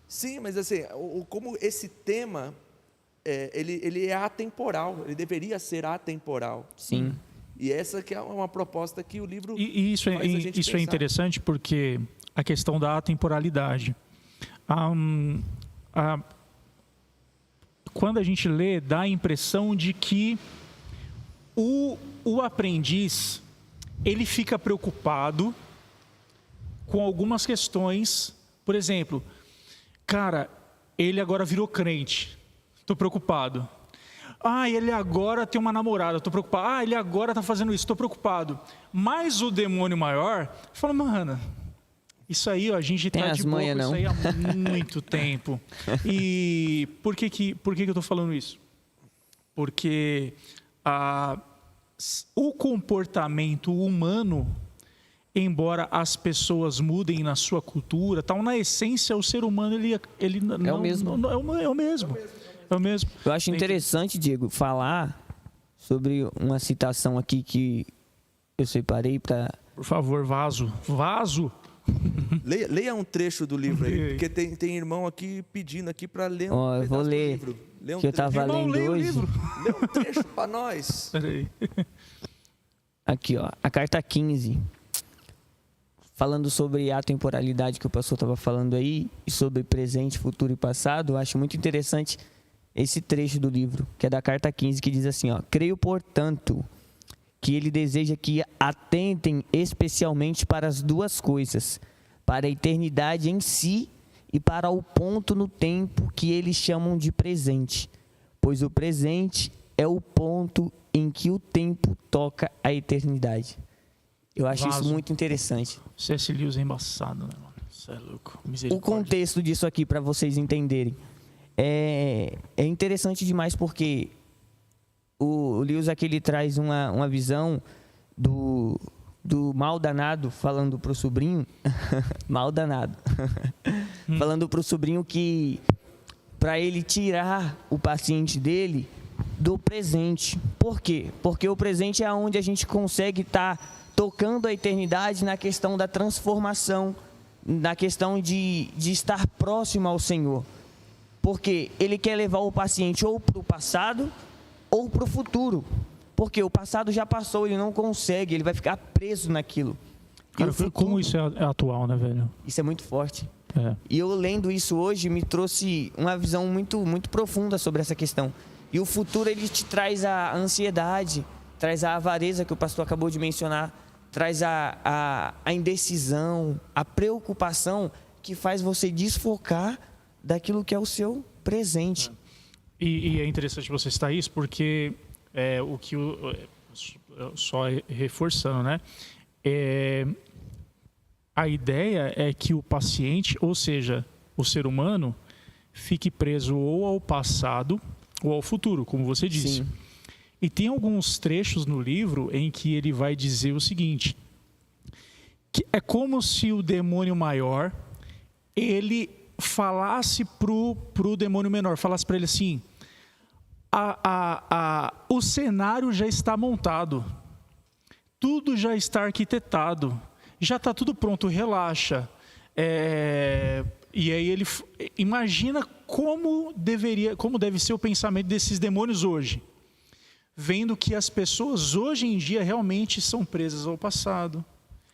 Speaker 3: Sim, mas assim, como esse tema, ele é atemporal, ele deveria ser atemporal.
Speaker 2: Sim.
Speaker 3: E essa que é uma proposta que o livro
Speaker 1: e isso é interessante porque a questão da atemporalidade. Quando a gente lê, dá a impressão de que o aprendiz, ele fica preocupado com algumas questões. Por exemplo, cara, ele agora virou crente, estou preocupado. Ele agora tem uma namorada, estou preocupado. Ele agora está fazendo isso, estou preocupado. Mas o demônio maior fala, mano, isso aí, a gente está de boa com isso aí há muito tempo. E por que eu estou falando isso? Porque o comportamento humano, embora as pessoas mudem na sua cultura, na essência, o ser humano ele não,
Speaker 2: é o mesmo.
Speaker 1: É o mesmo.
Speaker 2: Eu acho interessante, Diego, falar sobre uma citação aqui que eu separei para...
Speaker 1: Por favor, vaso.
Speaker 3: Leia um trecho do livro aí, porque tem irmão aqui pedindo aqui para ler um
Speaker 2: eu vou ler,
Speaker 3: livro.
Speaker 2: Que eu estava lendo hoje.
Speaker 3: Lê um trecho para nós.
Speaker 1: Peraí.
Speaker 2: Aqui, a carta 15. Falando sobre a temporalidade que o pastor estava falando aí, e sobre presente, futuro e passado, eu acho muito interessante esse trecho do livro, que é da carta 15, que diz assim, creio, portanto, que ele deseja que atentem especialmente para as duas coisas, para a eternidade em si e para o ponto no tempo que eles chamam de presente, pois o presente é o ponto em que o tempo toca a eternidade. Eu acho isso muito interessante.
Speaker 1: C.S. Lewis é embaçado, né, mano? Isso é louco.
Speaker 2: O contexto disso aqui, para vocês entenderem, é interessante demais porque o Lewis aqui ele traz uma visão do mal danado, falando para o sobrinho, mal danado, falando para o sobrinho que para ele tirar o paciente dele do presente. Por quê? Porque o presente é onde a gente consegue estar tocando a eternidade na questão da transformação, na questão de estar próximo ao Senhor. Porque ele quer levar o paciente ou para o passado ou para o futuro. Porque o passado já passou, ele não consegue, ele vai ficar preso naquilo.
Speaker 1: Cara, como isso é atual, né, velho?
Speaker 2: Isso é muito forte. E eu lendo isso hoje me trouxe uma visão muito, muito profunda sobre essa questão. E o futuro ele te traz a ansiedade, traz a avareza que o pastor acabou de mencionar, traz a indecisão, a preocupação que faz você desfocar daquilo que é o seu presente.
Speaker 1: E é interessante você citar isso, porque só reforçando, né? A ideia é que o paciente, ou seja, o ser humano, fique preso ou ao passado ou ao futuro, como você disse.
Speaker 2: Sim.
Speaker 1: E tem alguns trechos no livro em que ele vai dizer o seguinte, que é como se o demônio maior, ele falasse pro demônio menor, falasse para ele assim, o cenário já está montado, tudo já está arquitetado, já está tudo pronto, relaxa. E aí ele imagina como deve ser o pensamento desses demônios hoje, vendo que as pessoas hoje em dia realmente são presas ao passado,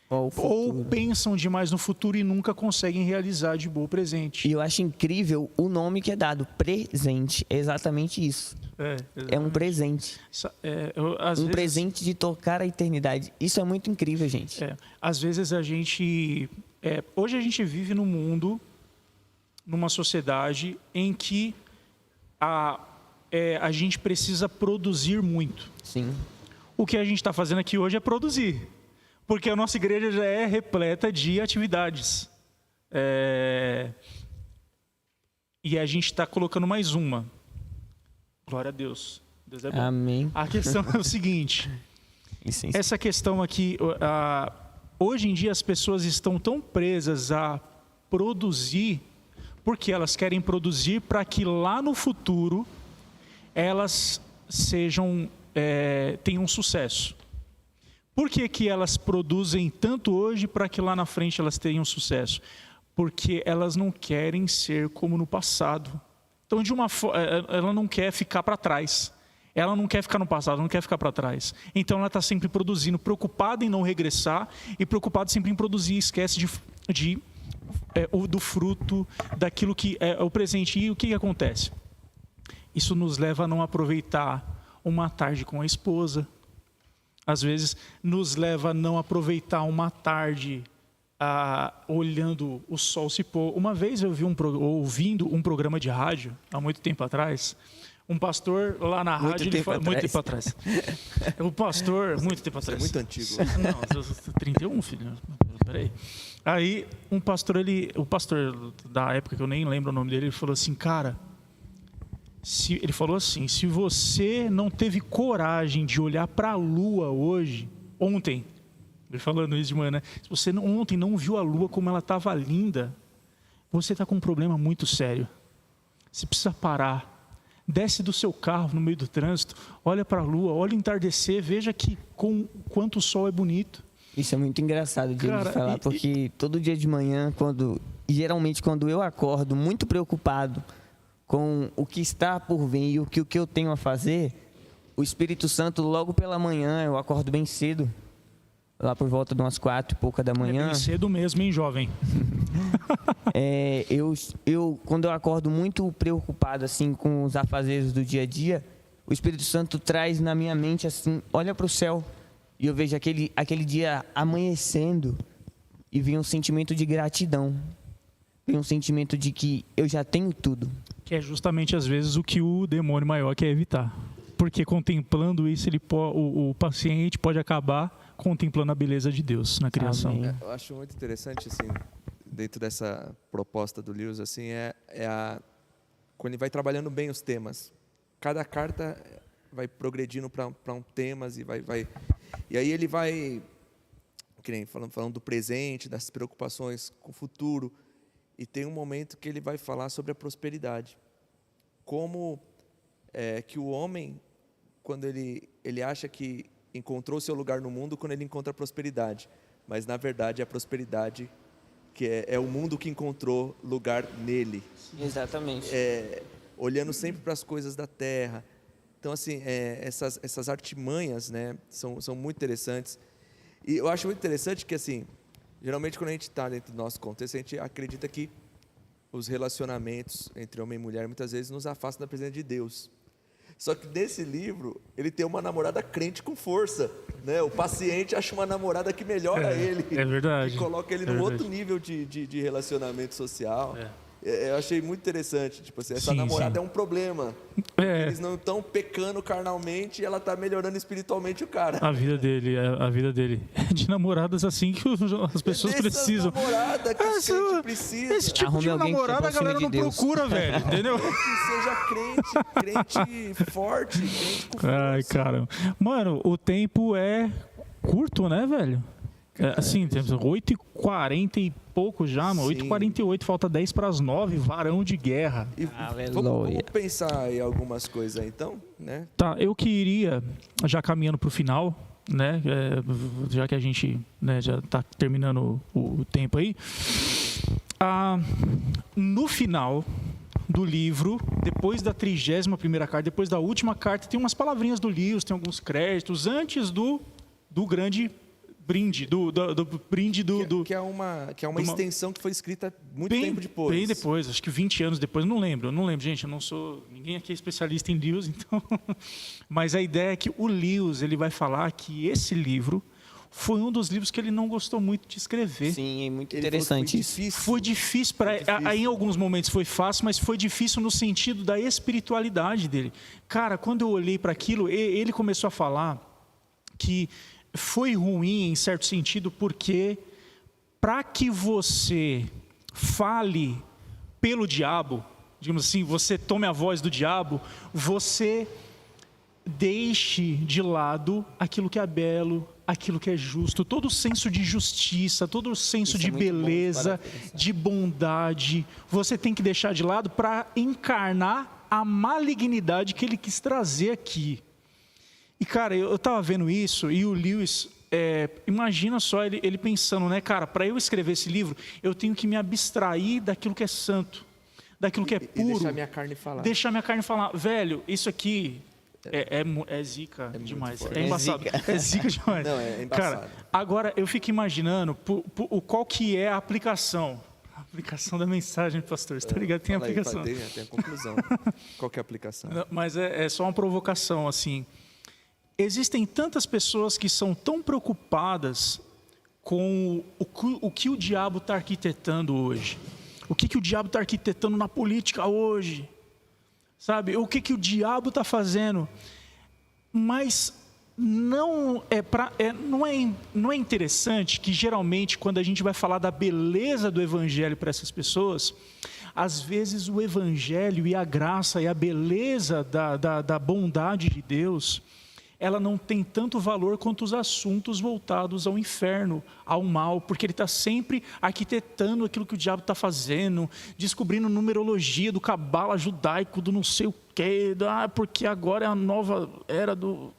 Speaker 1: ou pensam demais no futuro e nunca conseguem realizar de boa o presente.
Speaker 2: E eu acho incrível o nome que é dado, presente, é exatamente isso. É um presente. Presente de tocar a eternidade. Isso é muito incrível, gente.
Speaker 1: Às vezes a gente... hoje a gente vive num mundo, numa sociedade em que a gente precisa produzir muito.
Speaker 2: Sim.
Speaker 1: O que a gente está fazendo aqui hoje é produzir, porque a nossa igreja já é repleta de atividades. E a gente está colocando mais uma. Glória a Deus. Deus é bom.
Speaker 2: Amém.
Speaker 1: A questão é o seguinte.
Speaker 2: Licença.
Speaker 1: Essa questão aqui, hoje em dia as pessoas estão tão presas a produzir, porque elas querem produzir para que lá no futuro elas tenham sucesso. Por que elas produzem tanto hoje para que lá na frente elas tenham sucesso? Porque elas não querem ser como no passado. Então, ela não quer ficar para trás. Ela não quer ficar no passado, não quer ficar para trás. Então, ela está sempre produzindo, preocupada em não regressar e preocupada sempre em produzir. Esquece do fruto, daquilo que é o presente. E o que acontece? Isso nos leva a não aproveitar uma tarde com a esposa. Às vezes, nos leva a não aproveitar uma tarde olhando o sol se pôr. Uma vez eu vi ouvindo um programa de rádio, há muito tempo atrás, um pastor lá na rádio... Muito tempo atrás. O pastor, muito tempo atrás.
Speaker 3: É muito antigo.
Speaker 1: Não, eu sou 31, filho. Peraí. Aí, o pastor da época, que eu nem lembro o nome dele, ele falou assim, cara... Ele falou assim, se você não teve coragem de olhar para a lua ontem, ele falando isso de manhã, né? Se você ontem não viu a lua como ela estava linda, você está com um problema muito sério. Você precisa parar, desce do seu carro no meio do trânsito, olha para a lua, olha o entardecer, veja quanto o sol é bonito.
Speaker 2: Isso é muito engraçado de ele falar, porque todo dia de manhã, geralmente quando eu acordo muito preocupado com o que está por vir e o que eu tenho a fazer, o Espírito Santo, logo pela manhã, eu acordo bem cedo, lá por volta de umas 4 e pouca da manhã.
Speaker 1: É bem cedo mesmo, hein, jovem?
Speaker 2: Quando eu acordo muito preocupado assim, com os afazeres do dia a dia, o Espírito Santo traz na minha mente assim, olha para o céu, e eu vejo aquele dia amanhecendo, e vem um sentimento de gratidão, vem um sentimento de que eu já tenho tudo.
Speaker 1: Que é justamente, às vezes, o que o demônio maior quer evitar. Porque contemplando isso, o paciente pode acabar contemplando a beleza de Deus na criação.
Speaker 3: Eu acho muito interessante, assim, dentro dessa proposta do Lewis, assim, quando ele vai trabalhando bem os temas. Cada carta vai progredindo para um temas e aí ele vai, que nem falando do presente, das preocupações com o futuro. E tem um momento que ele vai falar sobre a prosperidade. Como que o homem, quando ele acha que encontrou seu lugar no mundo, quando ele encontra a prosperidade. Mas, na verdade, a prosperidade que é o mundo que encontrou lugar nele.
Speaker 2: Exatamente.
Speaker 3: Olhando sempre para as coisas da terra. Então, assim, essas artimanhas, né, são muito interessantes. E eu acho muito interessante que, assim, geralmente, quando a gente está dentro do nosso contexto, a gente acredita que os relacionamentos entre homem e mulher, muitas vezes, nos afastam da presença de Deus. Só que nesse livro, ele tem uma namorada crente com força, né? O paciente acha uma namorada que melhora ele.
Speaker 1: É verdade.
Speaker 3: Que coloca ele num outro nível de relacionamento social. Eu achei muito interessante. Tipo assim, essa
Speaker 1: Sim,
Speaker 3: namorada
Speaker 1: sim.
Speaker 3: é um problema. Eles não estão pecando carnalmente e ela está melhorando espiritualmente o cara.
Speaker 1: A vida dele, a vida dele. É de namoradas assim que as pessoas precisam.
Speaker 3: Namorada que o crente precisa.
Speaker 1: Esse tipo
Speaker 2: Arrume
Speaker 1: de
Speaker 2: alguém que se
Speaker 1: namorada a galera
Speaker 2: aproxime
Speaker 1: não
Speaker 2: de Deus.
Speaker 1: procura, velho. Entendeu?
Speaker 3: Que seja crente forte, crente com força.
Speaker 1: Ai, caramba. Mano, o tempo é curto, né, velho? Assim, temos 8h40 e pouco já,
Speaker 3: Sim.
Speaker 1: 8h48, falta 10 para as 9, varão de guerra.
Speaker 3: E vamos pensar em algumas coisas aí, então, né?
Speaker 1: Tá, eu queria, já caminhando para o final, né, já que a gente, né, já está terminando o tempo aí, no final do livro, depois da 31ª carta, depois da última carta, tem umas palavrinhas do Lewis, tem alguns créditos, antes do grande brinde, do brinde
Speaker 3: Que é uma extensão que foi escrita muito tempo depois.
Speaker 1: Bem depois, acho que 20 anos depois, não lembro, gente, eu não sou, ninguém aqui é especialista em Lewis, então, mas a ideia é que o Lewis, ele vai falar que esse livro foi um dos livros que ele não gostou muito de escrever.
Speaker 2: Sim, é muito
Speaker 3: Ele
Speaker 2: interessante
Speaker 3: falou que
Speaker 2: isso.
Speaker 1: Foi difícil para aí em alguns momentos foi fácil, mas foi difícil no sentido da espiritualidade dele. Cara, quando eu olhei para aquilo, ele começou a falar que foi ruim em certo sentido, porque para que você fale pelo diabo, digamos assim, você tome a voz do diabo, você deixe de lado aquilo que é belo, aquilo que é justo, todo o senso de justiça, todo o senso de beleza, de bondade, você tem que deixar de lado para encarnar a malignidade que ele quis trazer aqui. E, cara, eu estava vendo isso e o Lewis, imagina só ele pensando, né, cara, para eu escrever esse livro, eu tenho que me abstrair daquilo que é santo, daquilo que é puro.
Speaker 3: E deixar minha carne falar.
Speaker 1: Deixar minha carne falar. Velho, isso aqui é zica demais. É embaçado. É zica demais.
Speaker 3: Não, é embaçado.
Speaker 1: Cara, agora eu fico imaginando qual que é a aplicação. A aplicação da mensagem, pastor. Você tá ligado? Tem a aplicação.
Speaker 3: Tem a conclusão. Qual que é a aplicação?
Speaker 1: Não, mas é só uma provocação, assim. Existem tantas pessoas que são tão preocupadas com o que o diabo está arquitetando hoje. O que o diabo está arquitetando na política hoje. Sabe? O que o diabo está fazendo. Mas não é interessante que geralmente quando a gente vai falar da beleza do evangelho para essas pessoas, às vezes o evangelho e a graça e a beleza da bondade de Deus, ela não tem tanto valor quanto os assuntos voltados ao inferno, ao mal, porque ele está sempre arquitetando aquilo que o diabo está fazendo, descobrindo numerologia do cabala judaico, do não sei o quê, porque agora é a nova era do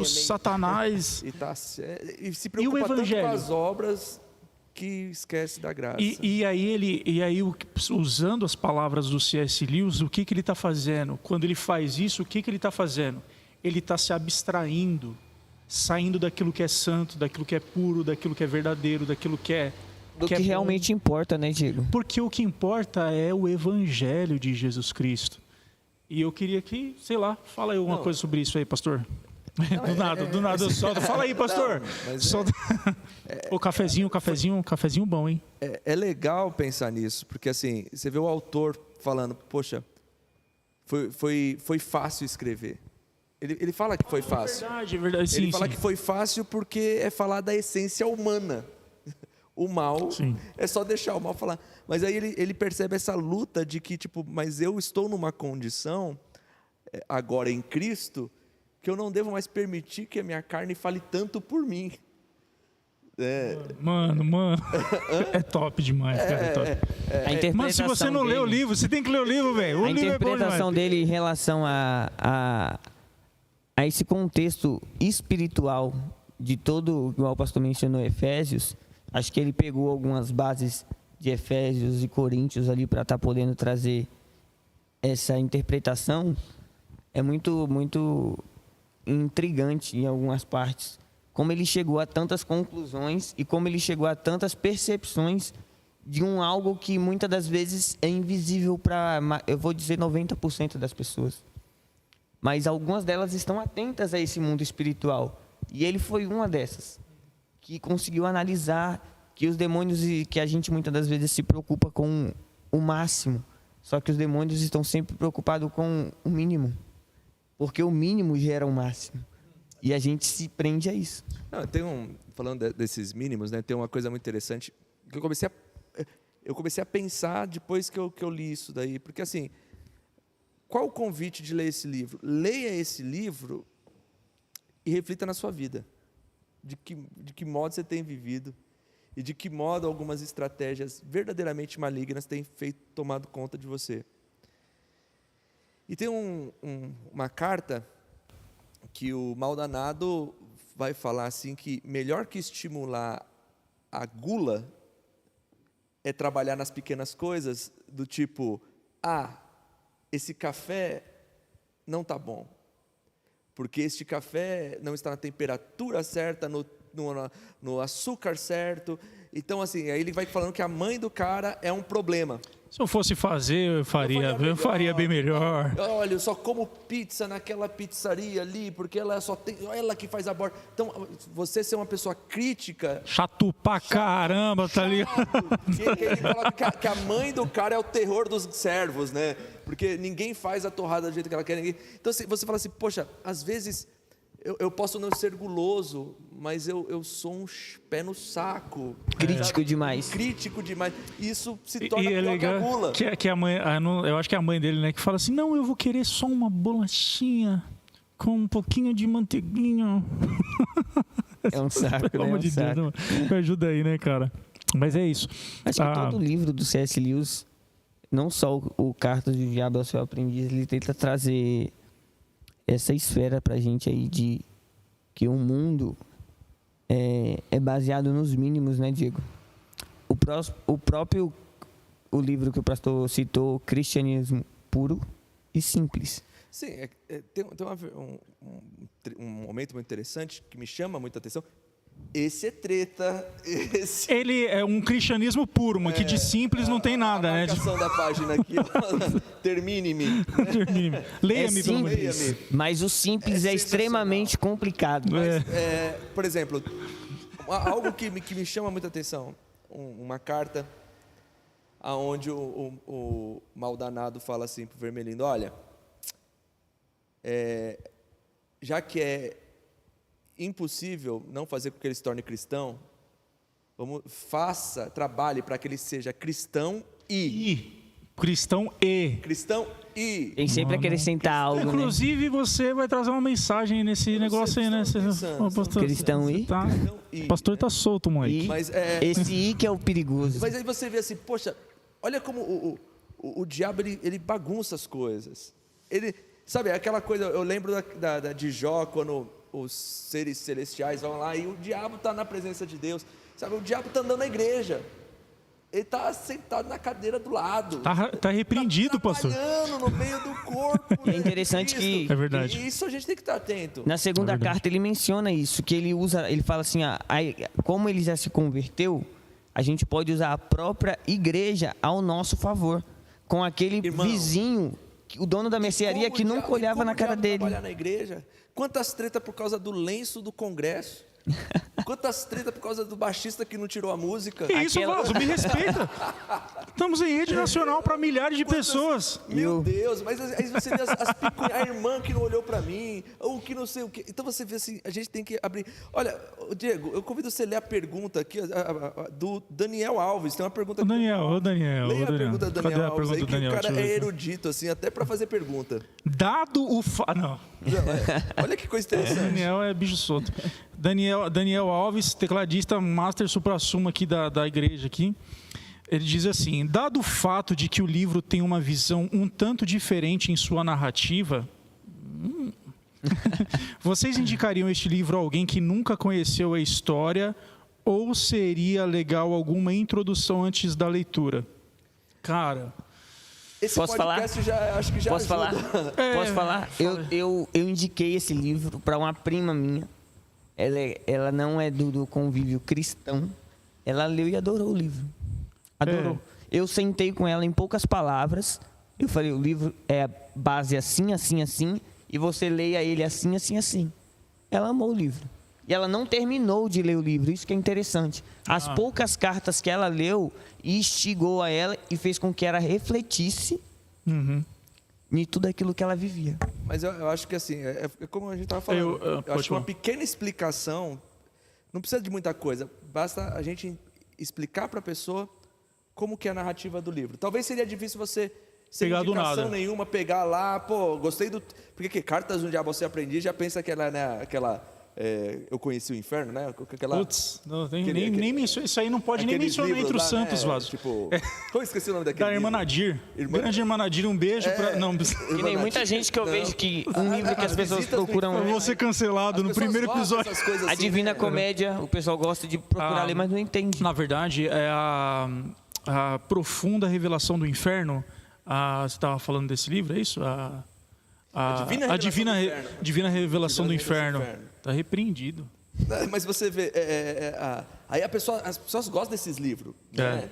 Speaker 1: Satanás.
Speaker 3: E se preocupa tanto com as obras que esquece da graça.
Speaker 1: E aí usando as palavras do C.S. Lewis, o que ele está fazendo? Quando ele faz isso, o que ele está fazendo? Ele está se abstraindo, saindo daquilo que é santo, daquilo que é puro, daquilo que é verdadeiro, daquilo que é
Speaker 2: do que realmente importa, né, Diego?
Speaker 1: Porque o que importa é o evangelho de Jesus Cristo. E eu queria que, sei lá, fala aí alguma coisa sobre isso aí, pastor. Do nada eu solto. Fala aí, pastor. O cafezinho bom, hein?
Speaker 3: É legal pensar nisso, porque assim, você vê o autor falando, poxa, foi fácil escrever. Ele fala que foi fácil.
Speaker 1: Verdade, sim.
Speaker 3: Ele fala que foi fácil porque é falar da essência humana. O mal é só deixar o mal falar. Mas aí ele percebe essa luta de que, tipo, mas eu estou numa condição, agora em Cristo, que eu não devo mais permitir que a minha carne fale tanto por mim.
Speaker 1: Mano, é top demais, cara. É top. Mas se você não lê o livro, você tem que ler o livro, velho.
Speaker 2: A interpretação dele em relação a esse contexto espiritual de todo, igual o pastor mencionou, Efésios, acho que ele pegou algumas bases de Efésios e Coríntios ali para estar podendo trazer essa interpretação. É muito, muito intrigante em algumas partes. Como ele chegou a tantas conclusões e como ele chegou a tantas percepções de algo que muitas das vezes é invisível para, eu vou dizer, 90% das pessoas. mas algumas delas estão atentas a esse mundo espiritual. E ele foi uma dessas, que conseguiu analisar que os demônios, e que a gente muitas das vezes se preocupa com o máximo, só que os demônios estão sempre preocupados com o mínimo, porque o mínimo gera o máximo. E a gente se prende a isso.
Speaker 3: Não, falando desses mínimos, né, tem uma coisa muito interessante que eu comecei a pensar depois que eu li isso daí, porque assim, qual o convite de ler esse livro? Leia esse livro e reflita na sua vida, de que modo você tem vivido e de que modo algumas estratégias verdadeiramente malignas têm tomado conta de você. E tem uma carta que o Maldanado vai falar assim, que melhor que estimular a gula é trabalhar nas pequenas coisas, do tipo, esse café não está bom, porque este café não está na temperatura certa, no açúcar certo. Então, assim, aí ele vai falando que a mãe do cara é um problema.
Speaker 1: Se eu fosse fazer, eu faria bem melhor.
Speaker 3: Olha, eu só como pizza naquela pizzaria ali, porque ela que faz a borda. Então, você ser uma pessoa crítica...
Speaker 1: Chato pra caramba, tá ligado?
Speaker 3: Ele coloca que a mãe do cara é o terror dos servos, né? Porque ninguém faz a torrada do jeito que ela quer. Então, você fala assim, poxa, às vezes... Eu posso não ser guloso, mas eu sou um pé no saco.
Speaker 2: Crítico demais.
Speaker 3: Crítico demais. Isso se torna
Speaker 1: pior
Speaker 3: legal, que a gula.
Speaker 1: Que a mãe, eu acho que é a mãe dele, né, que fala assim, não, eu vou querer só uma bolachinha com um pouquinho de manteiguinha.
Speaker 2: É um saco,
Speaker 1: Pelo amor de Deus, não, me ajuda aí, né, cara? Mas é isso.
Speaker 2: Acho que todo livro do C.S. Lewis, não só o Cartas do Diabo ao Seu Aprendiz, ele tenta trazer essa esfera pra gente aí de que o mundo é baseado nos mínimos, né, Diego? O próprio livro que o pastor citou, Cristianismo Puro e Simples.
Speaker 3: Sim, tem um momento muito interessante que me chama muita atenção. Esse é treta.
Speaker 1: Ele é um cristianismo puro, mas que de simples não tem nada, né?
Speaker 3: A marcação da página aqui, termine-me.
Speaker 1: Leia-me, pelo amor de Deus.
Speaker 2: Mas o simples é extremamente complicado.
Speaker 3: Mas, por exemplo, algo que me chama muita atenção, uma carta onde o Maldanado fala assim para o Vermelindo, olha, já que é impossível não fazer com que ele se torne cristão, trabalhe para que ele seja cristão
Speaker 1: cristão e.
Speaker 2: Tem sempre acrescentar algo,
Speaker 1: Inclusive, você vai trazer uma mensagem nesse negócio aí, né?
Speaker 2: Cristão e?
Speaker 1: O pastor tá solto, mãe.
Speaker 3: Mas,
Speaker 2: esse I que é o perigoso.
Speaker 3: Mas aí você vê assim, poxa, olha como o diabo ele bagunça as coisas. Ele, sabe, aquela coisa, eu lembro de Jó, quando os seres celestiais vão lá e o diabo está na presença de Deus. Sabe, o diabo está andando na igreja. Ele está sentado na cadeira do lado.
Speaker 1: Tá repreendido, pastor.
Speaker 3: Trabalhando no meio do corpo.
Speaker 2: É interessante que...
Speaker 1: É verdade.
Speaker 3: E isso a gente tem que estar atento.
Speaker 2: Na segunda carta ele menciona isso, que ele fala assim, como ele já se converteu, a gente pode usar a própria igreja ao nosso favor, com aquele vizinho, o dono da mercearia que nunca olhava na cara dele.
Speaker 3: Trabalhar na igreja, quantas tretas por causa do lenço do congresso? Quantas tretas por causa do baixista que não tirou a música?
Speaker 1: Que isso, Vaso? Me respeita. Estamos em rede nacional para milhares de pessoas.
Speaker 3: Meu Deus, mas aí você vê a irmã que não olhou para mim, ou que não sei o quê. Então você vê assim, a gente tem que abrir. Olha, Diego, eu convido você a ler a pergunta aqui do Daniel Alves. Tem uma pergunta.
Speaker 1: O Daniel.
Speaker 3: Leia a pergunta do Daniel Alves aí, que
Speaker 1: Daniel?
Speaker 3: o cara é erudito, assim, até para fazer pergunta.
Speaker 1: Dado o Não.
Speaker 3: Olha que coisa interessante.
Speaker 1: Daniel é bicho solto. Daniel Alves, tecladista master supra-sumo aqui da igreja aqui. Ele diz assim, dado o fato de que o livro tem uma visão um tanto diferente em sua narrativa, vocês indicariam este livro a alguém que nunca conheceu a história ou seria legal alguma introdução antes da leitura? Cara...
Speaker 3: Esse
Speaker 2: Posso
Speaker 3: podcast
Speaker 2: falar?
Speaker 3: Acho que já
Speaker 2: Posso
Speaker 3: ajuda.
Speaker 2: falar? Posso falar? Eu indiquei esse livro para uma prima minha. Ela não é do convívio cristão. Ela leu e adorou o livro. Adorou. Eu sentei com ela em poucas palavras. Eu falei, o livro é base assim, assim, assim. e você leia ele assim, assim, assim. Ela amou o livro. E ela não terminou de ler o livro, isso que é interessante. As poucas cartas que ela leu instigou a ela e fez com que ela refletisse em tudo aquilo que ela vivia.
Speaker 3: Mas eu acho que assim, é como a gente estava falando. Eu acho que uma pequena explicação não precisa de muita coisa. Basta a gente explicar para a pessoa como que é a narrativa do livro. Talvez seria difícil você, sem
Speaker 1: pegar do
Speaker 3: indicação
Speaker 1: nada
Speaker 3: nenhuma, pegar lá, pô, gostei do... Porque que Cartas de um Diabo Você Aprendi, já pensa que ela é, né, aquela... eu conheci o inferno, né?
Speaker 1: Putz, nem menciono, isso aí não pode nem mencionar entre os santos, Vaso.
Speaker 3: Tipo, como eu esqueci o nome daquele
Speaker 1: Da Irmã Nadir. Grande Irmã Nadir, um beijo pra... Não,
Speaker 2: que nem muita gente que eu vejo que um livro que as pessoas procuram...
Speaker 1: Eu vou ser cancelado no primeiro episódio.
Speaker 3: Assim,
Speaker 2: a Divina Comédia, o pessoal gosta de procurar ler, mas não entende.
Speaker 1: Na verdade, é a profunda revelação do inferno. Você estava falando desse livro, é isso? A divina revelação do inferno. Está repreendido.
Speaker 3: Mas você vê, aí as pessoas gostam desses livros, né?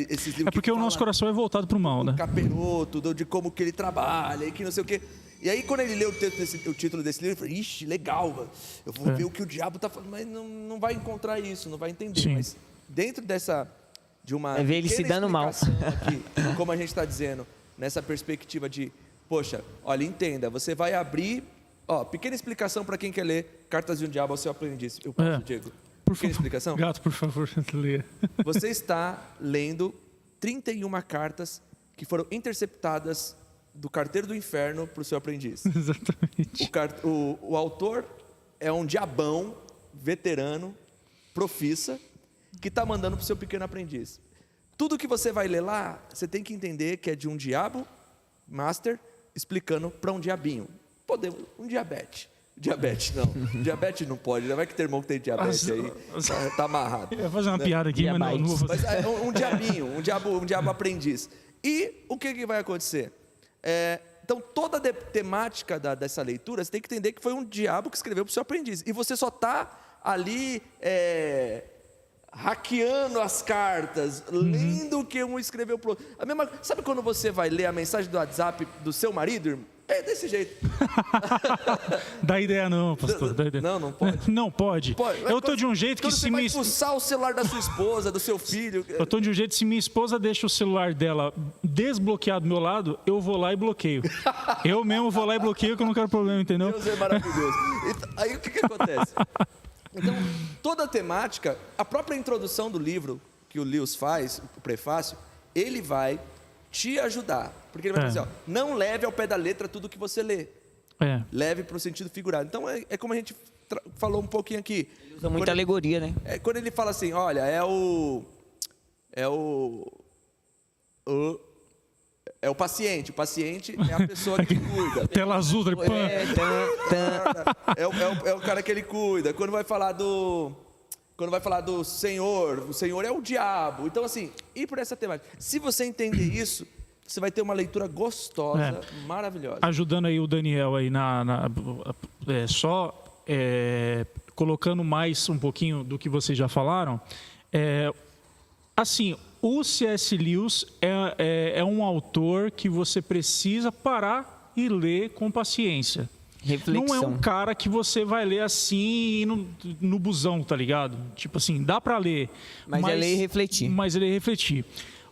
Speaker 3: Esses livros
Speaker 1: porque o nosso coração é voltado para o mal, né?
Speaker 3: Caperoto, de como que ele trabalha e que não sei o quê. E aí quando ele leu o título desse livro, ele falou, ixi, legal, mano. Eu vou ver o que o diabo está falando, mas não vai encontrar isso, não vai entender.
Speaker 1: Sim.
Speaker 3: Mas dentro de uma
Speaker 2: ver ele se dando mal
Speaker 3: aqui, como a gente está dizendo, nessa perspectiva de, poxa, olha, entenda, você vai abrir, pequena explicação para quem quer ler Cartas de um Diabo ao Seu Aprendiz. Eu posso, Diego? Pequena explicação?
Speaker 1: Gato, por favor, leia.
Speaker 3: Você está lendo 31 cartas que foram interceptadas do carteiro do inferno para o seu aprendiz.
Speaker 1: Exatamente.
Speaker 3: O autor é um diabão, veterano, profissa, que está mandando para o seu pequeno aprendiz. Tudo que você vai ler lá, você tem que entender que é de um diabo, master, explicando para um diabinho. Um diabetes. Diabetes não. Diabetes não pode. Vai que teu irmão que tem diabetes aí. Tá amarrado.
Speaker 1: Eu ia fazer uma piada aqui, mas não vou fazer.
Speaker 3: Mas um diabinho, um diabo aprendiz. E o que vai acontecer? Então, toda a temática dessa leitura, você tem que entender que foi um diabo que escreveu para o seu aprendiz. E você só está ali hackeando as cartas, lendo o que um escreveu para o outro. Sabe quando você vai ler a mensagem do WhatsApp do seu marido, irmão? É desse jeito.
Speaker 1: Dá ideia não, pastor. Dá ideia.
Speaker 3: Não pode.
Speaker 1: Não pode. Eu tô de um jeito que
Speaker 3: se você vai fuçar o celular da sua esposa, do seu filho...
Speaker 1: Eu tô de um jeito, se minha esposa deixa o celular dela desbloqueado do meu lado, eu vou lá e bloqueio. Eu mesmo vou lá e bloqueio, que eu não quero problema, entendeu?
Speaker 3: Deus é maravilhoso. Aí o que acontece? Então, toda a temática, a própria introdução do livro que o Lewis faz, o prefácio, ele vai te ajudar. Porque ele vai dizer, não leve ao pé da letra tudo que você lê. Leve para o sentido figurado. Então, é como a gente falou um pouquinho aqui.
Speaker 2: Ele usa muita alegoria, né?
Speaker 3: Quando ele fala assim, olha, é o paciente. O paciente é a pessoa que cuida.
Speaker 1: Tela azul,
Speaker 3: é o cara que ele cuida. Quando vai falar do Senhor, o Senhor é o diabo. Então, assim, ir por essa temática. Se você entender isso, você vai ter uma leitura gostosa, maravilhosa.
Speaker 1: Ajudando aí o Daniel aí colocando mais um pouquinho do que vocês já falaram. Assim, o C.S. Lewis é um autor que você precisa parar e ler com paciência.
Speaker 2: Reflexão.
Speaker 1: Não é um cara que você vai ler assim no busão, tá ligado? Tipo assim, dá para ler.
Speaker 2: Mas é ler e refletir.
Speaker 1: Mas é ler e refletir.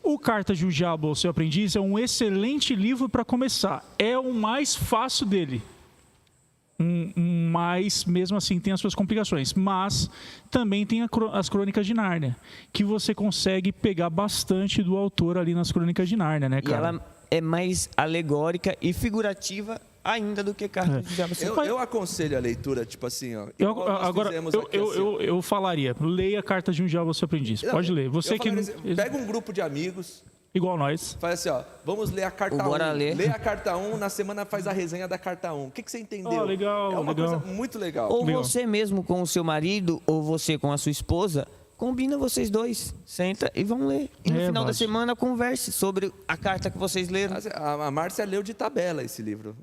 Speaker 1: O Cartas de um Diabo ao Seu Aprendiz é um excelente livro para começar. É o mais fácil dele. Mas, mesmo assim, tem as suas complicações. Mas também tem as Crônicas de Nárnia, que você consegue pegar bastante do autor ali nas Crônicas de Nárnia, né, cara?
Speaker 2: E ela é mais alegórica e figurativa ainda do que Cartas de Diabo.
Speaker 3: Eu aconselho a leitura, tipo assim, ó.
Speaker 1: Eu falaria, leia Cartas de um Diabo ao Seu Aprendiz. Pode ler. Você que
Speaker 3: pega um grupo de amigos,
Speaker 1: igual nós.
Speaker 3: faz assim, ó, vamos ler a carta 1. Lê a carta 1, na semana faz a resenha da carta 1. O que você entendeu?
Speaker 1: Legal,
Speaker 3: é uma coisa muito legal.
Speaker 2: Ou você mesmo com o seu marido, ou você com a sua esposa, combina vocês dois, senta e vão ler. E no final da semana converse sobre a carta que vocês leram.
Speaker 3: A Márcia leu de tabela esse livro.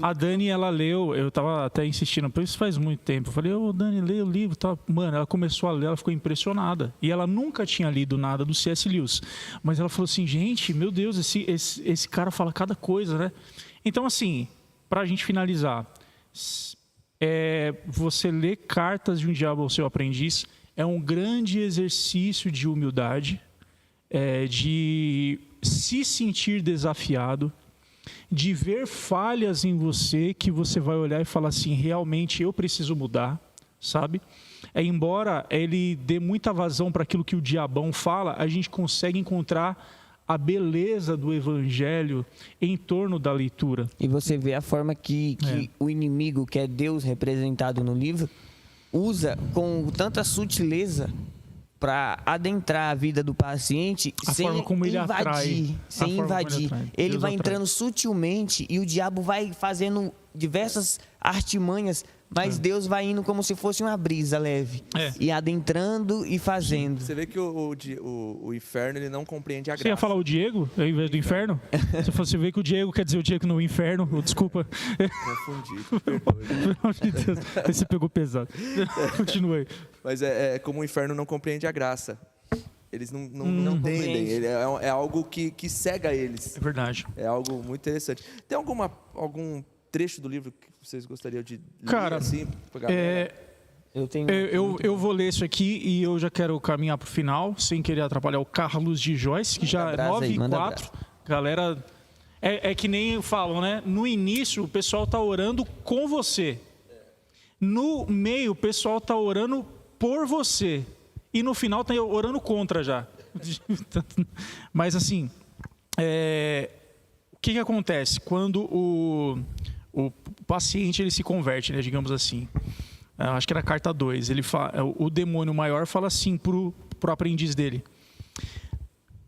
Speaker 1: A Dani, ela leu, eu tava até insistindo, isso faz muito tempo. Eu falei, Dani, lê o livro. Tá. Mano, ela começou a ler, ela ficou impressionada. E ela nunca tinha lido nada do C.S. Lewis. Mas ela falou assim, gente, meu Deus, esse cara fala cada coisa, né? Então, assim, para a gente finalizar, você ler Cartas de um Diabo ao Seu Aprendiz é um grande exercício de humildade, de se sentir desafiado, de ver falhas em você que você vai olhar e falar assim, realmente eu preciso mudar, sabe? Embora ele dê muita vazão para aquilo que o diabão fala, a gente consegue encontrar a beleza do evangelho em torno da leitura.
Speaker 2: E você vê a forma que o inimigo, que é Deus representado no livro, usa com tanta sutileza para adentrar a vida do paciente sem invadir. Ele vai entrando sutilmente e o diabo vai fazendo diversas artimanhas, mas Deus vai indo como se fosse uma brisa leve. E adentrando e fazendo.
Speaker 3: Você vê que o inferno ele não compreende a graça.
Speaker 1: Você ia falar o Diego, ao invés do inferno? Você vê que o Diego quer dizer o Diego no inferno. Desculpa.
Speaker 3: Confundi, perdoe.
Speaker 1: Pelo amor de Deus. Você pegou pesado. Continue aí.
Speaker 3: Mas é como o inferno não compreende a graça. Eles não compreendem. É algo que cega eles.
Speaker 1: É verdade.
Speaker 3: É algo muito interessante. Tem algum trecho do livro que vocês gostariam de ler,
Speaker 1: cara,
Speaker 3: assim, pra galera?
Speaker 1: Eu vou ler isso aqui e eu já quero caminhar para o final, sem querer atrapalhar o Carlos de Joyce, que já é 9h04. Galera, é que nem falam, né? No início, o pessoal tá orando com você. No meio, o pessoal tá orando por você. E no final, tá orando contra já. Mas assim, o que acontece? Quando o paciente ele se converte, né, digamos assim. Acho que era a carta 2. O demônio maior fala assim pro aprendiz dele: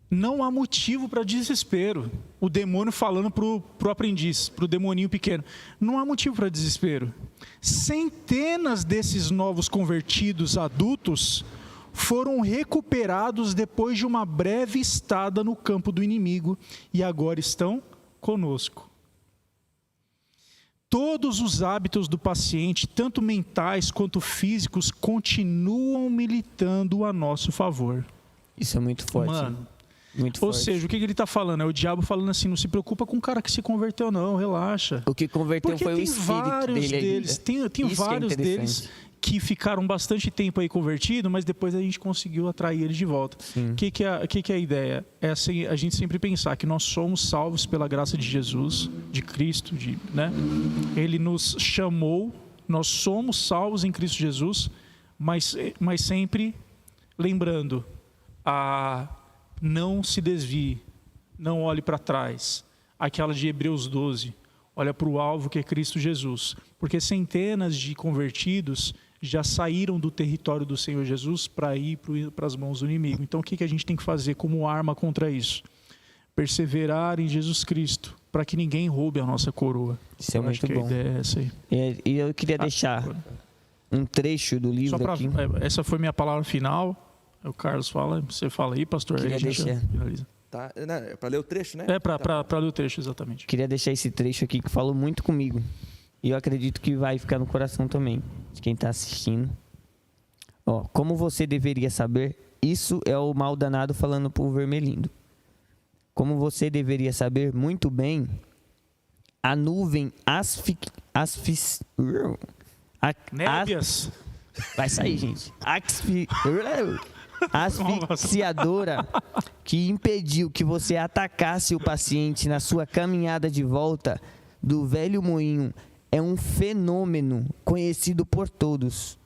Speaker 1: não há motivo para desespero. O demônio falando pro aprendiz, pro demoninho pequeno. Não há motivo para desespero. Centenas desses novos convertidos adultos foram recuperados depois de uma breve estada no campo do inimigo e agora estão conosco. Todos os hábitos do paciente, tanto mentais quanto físicos, continuam militando a nosso favor.
Speaker 2: Isso é muito forte.
Speaker 1: Mano,
Speaker 2: muito
Speaker 1: ou
Speaker 2: forte.
Speaker 1: seja, o que ele está falando? É o diabo falando assim, não se preocupa com o cara que se converteu não, relaxa.
Speaker 2: O que converteu
Speaker 1: Porque
Speaker 2: foi o
Speaker 1: tem
Speaker 2: espírito
Speaker 1: vários
Speaker 2: dele.
Speaker 1: Deles, tem vários deles que ficaram bastante tempo aí convertidos, mas depois a gente conseguiu atrair eles de volta. O que é a ideia? É assim, a gente sempre pensar que nós somos salvos pela graça de Jesus, de Cristo, né? Ele nos chamou, nós somos salvos em Cristo Jesus, mas sempre lembrando, não se desvie, não olhe para trás. Aquela de Hebreus 12, olha para o alvo que é Cristo Jesus. Porque centenas de convertidos já saíram do território do Senhor Jesus para ir para as mãos do inimigo. Então o que a gente tem que fazer como arma contra isso? Perseverar em Jesus Cristo, para que ninguém roube a nossa coroa.
Speaker 2: Isso é muito bom.
Speaker 1: A ideia é essa aí.
Speaker 2: E eu queria deixar um trecho do livro aqui.
Speaker 1: Essa foi minha palavra final. O Carlos fala, você fala aí, pastor.
Speaker 2: Queria
Speaker 1: aí a gente
Speaker 2: deixar.
Speaker 1: finaliza.
Speaker 3: Tá, para ler o trecho, né?
Speaker 1: Para ler o trecho, exatamente.
Speaker 2: Queria deixar esse trecho aqui que falou muito comigo. E eu acredito que vai ficar no coração também, de quem está assistindo. Como você deveria saber, isso é o mal danado falando pro Vermelindo. Como você deveria saber muito bem, a nuvem
Speaker 1: Nébias.
Speaker 2: Vai sair, gente. Asfixiadora que impediu que você atacasse o paciente na sua caminhada de volta do velho moinho é um fenômeno conhecido por todos.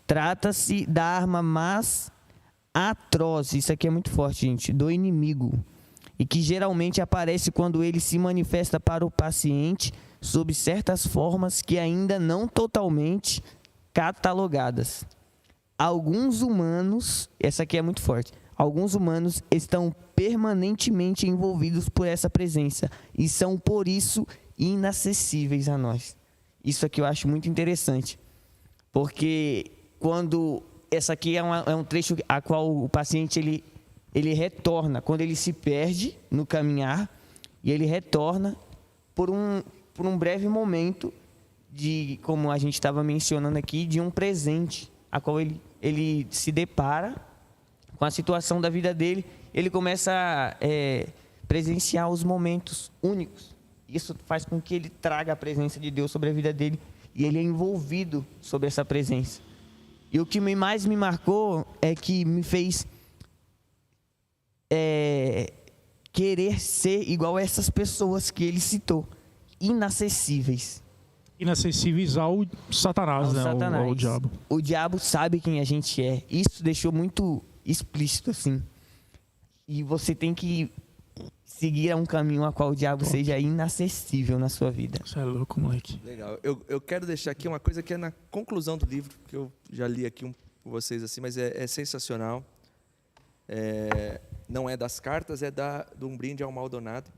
Speaker 2: Trata-se da arma mais atroz, isso aqui é muito forte, gente, do inimigo, e que geralmente aparece quando ele se manifesta para o paciente sob certas formas que ainda não totalmente catalogadas. Alguns humanos, essa aqui é muito forte, alguns humanos estão permanentemente envolvidos por essa presença e são, por isso, inacessíveis a nós. Isso aqui eu acho muito interessante, porque quando essa aqui é um trecho a qual o paciente ele retorna, quando ele se perde no caminhar, e ele retorna por um breve momento de, como a gente estava mencionando aqui, de um presente, a qual ele se depara com a situação da vida dele, ele começa a presenciar os momentos únicos Isso faz com que ele traga a presença de Deus sobre a vida dele e ele é envolvido sobre essa presença. E o que mais me marcou é que me fez querer ser igual a essas pessoas que ele citou, inacessíveis.
Speaker 1: Inacessíveis ao Satanás,
Speaker 2: Ao
Speaker 1: né?
Speaker 2: Satanás.
Speaker 1: Ao diabo.
Speaker 2: O diabo sabe quem a gente é. Isso deixou muito explícito, assim. E você tem que seguir um caminho a qual o diabo seja inacessível na sua vida.
Speaker 1: Você é louco, moleque.
Speaker 3: Legal. Eu quero deixar aqui uma coisa que é na conclusão do livro, que eu já li aqui com vocês, assim, mas é sensacional. Não é das cartas, é de um brinde ao Maldonado.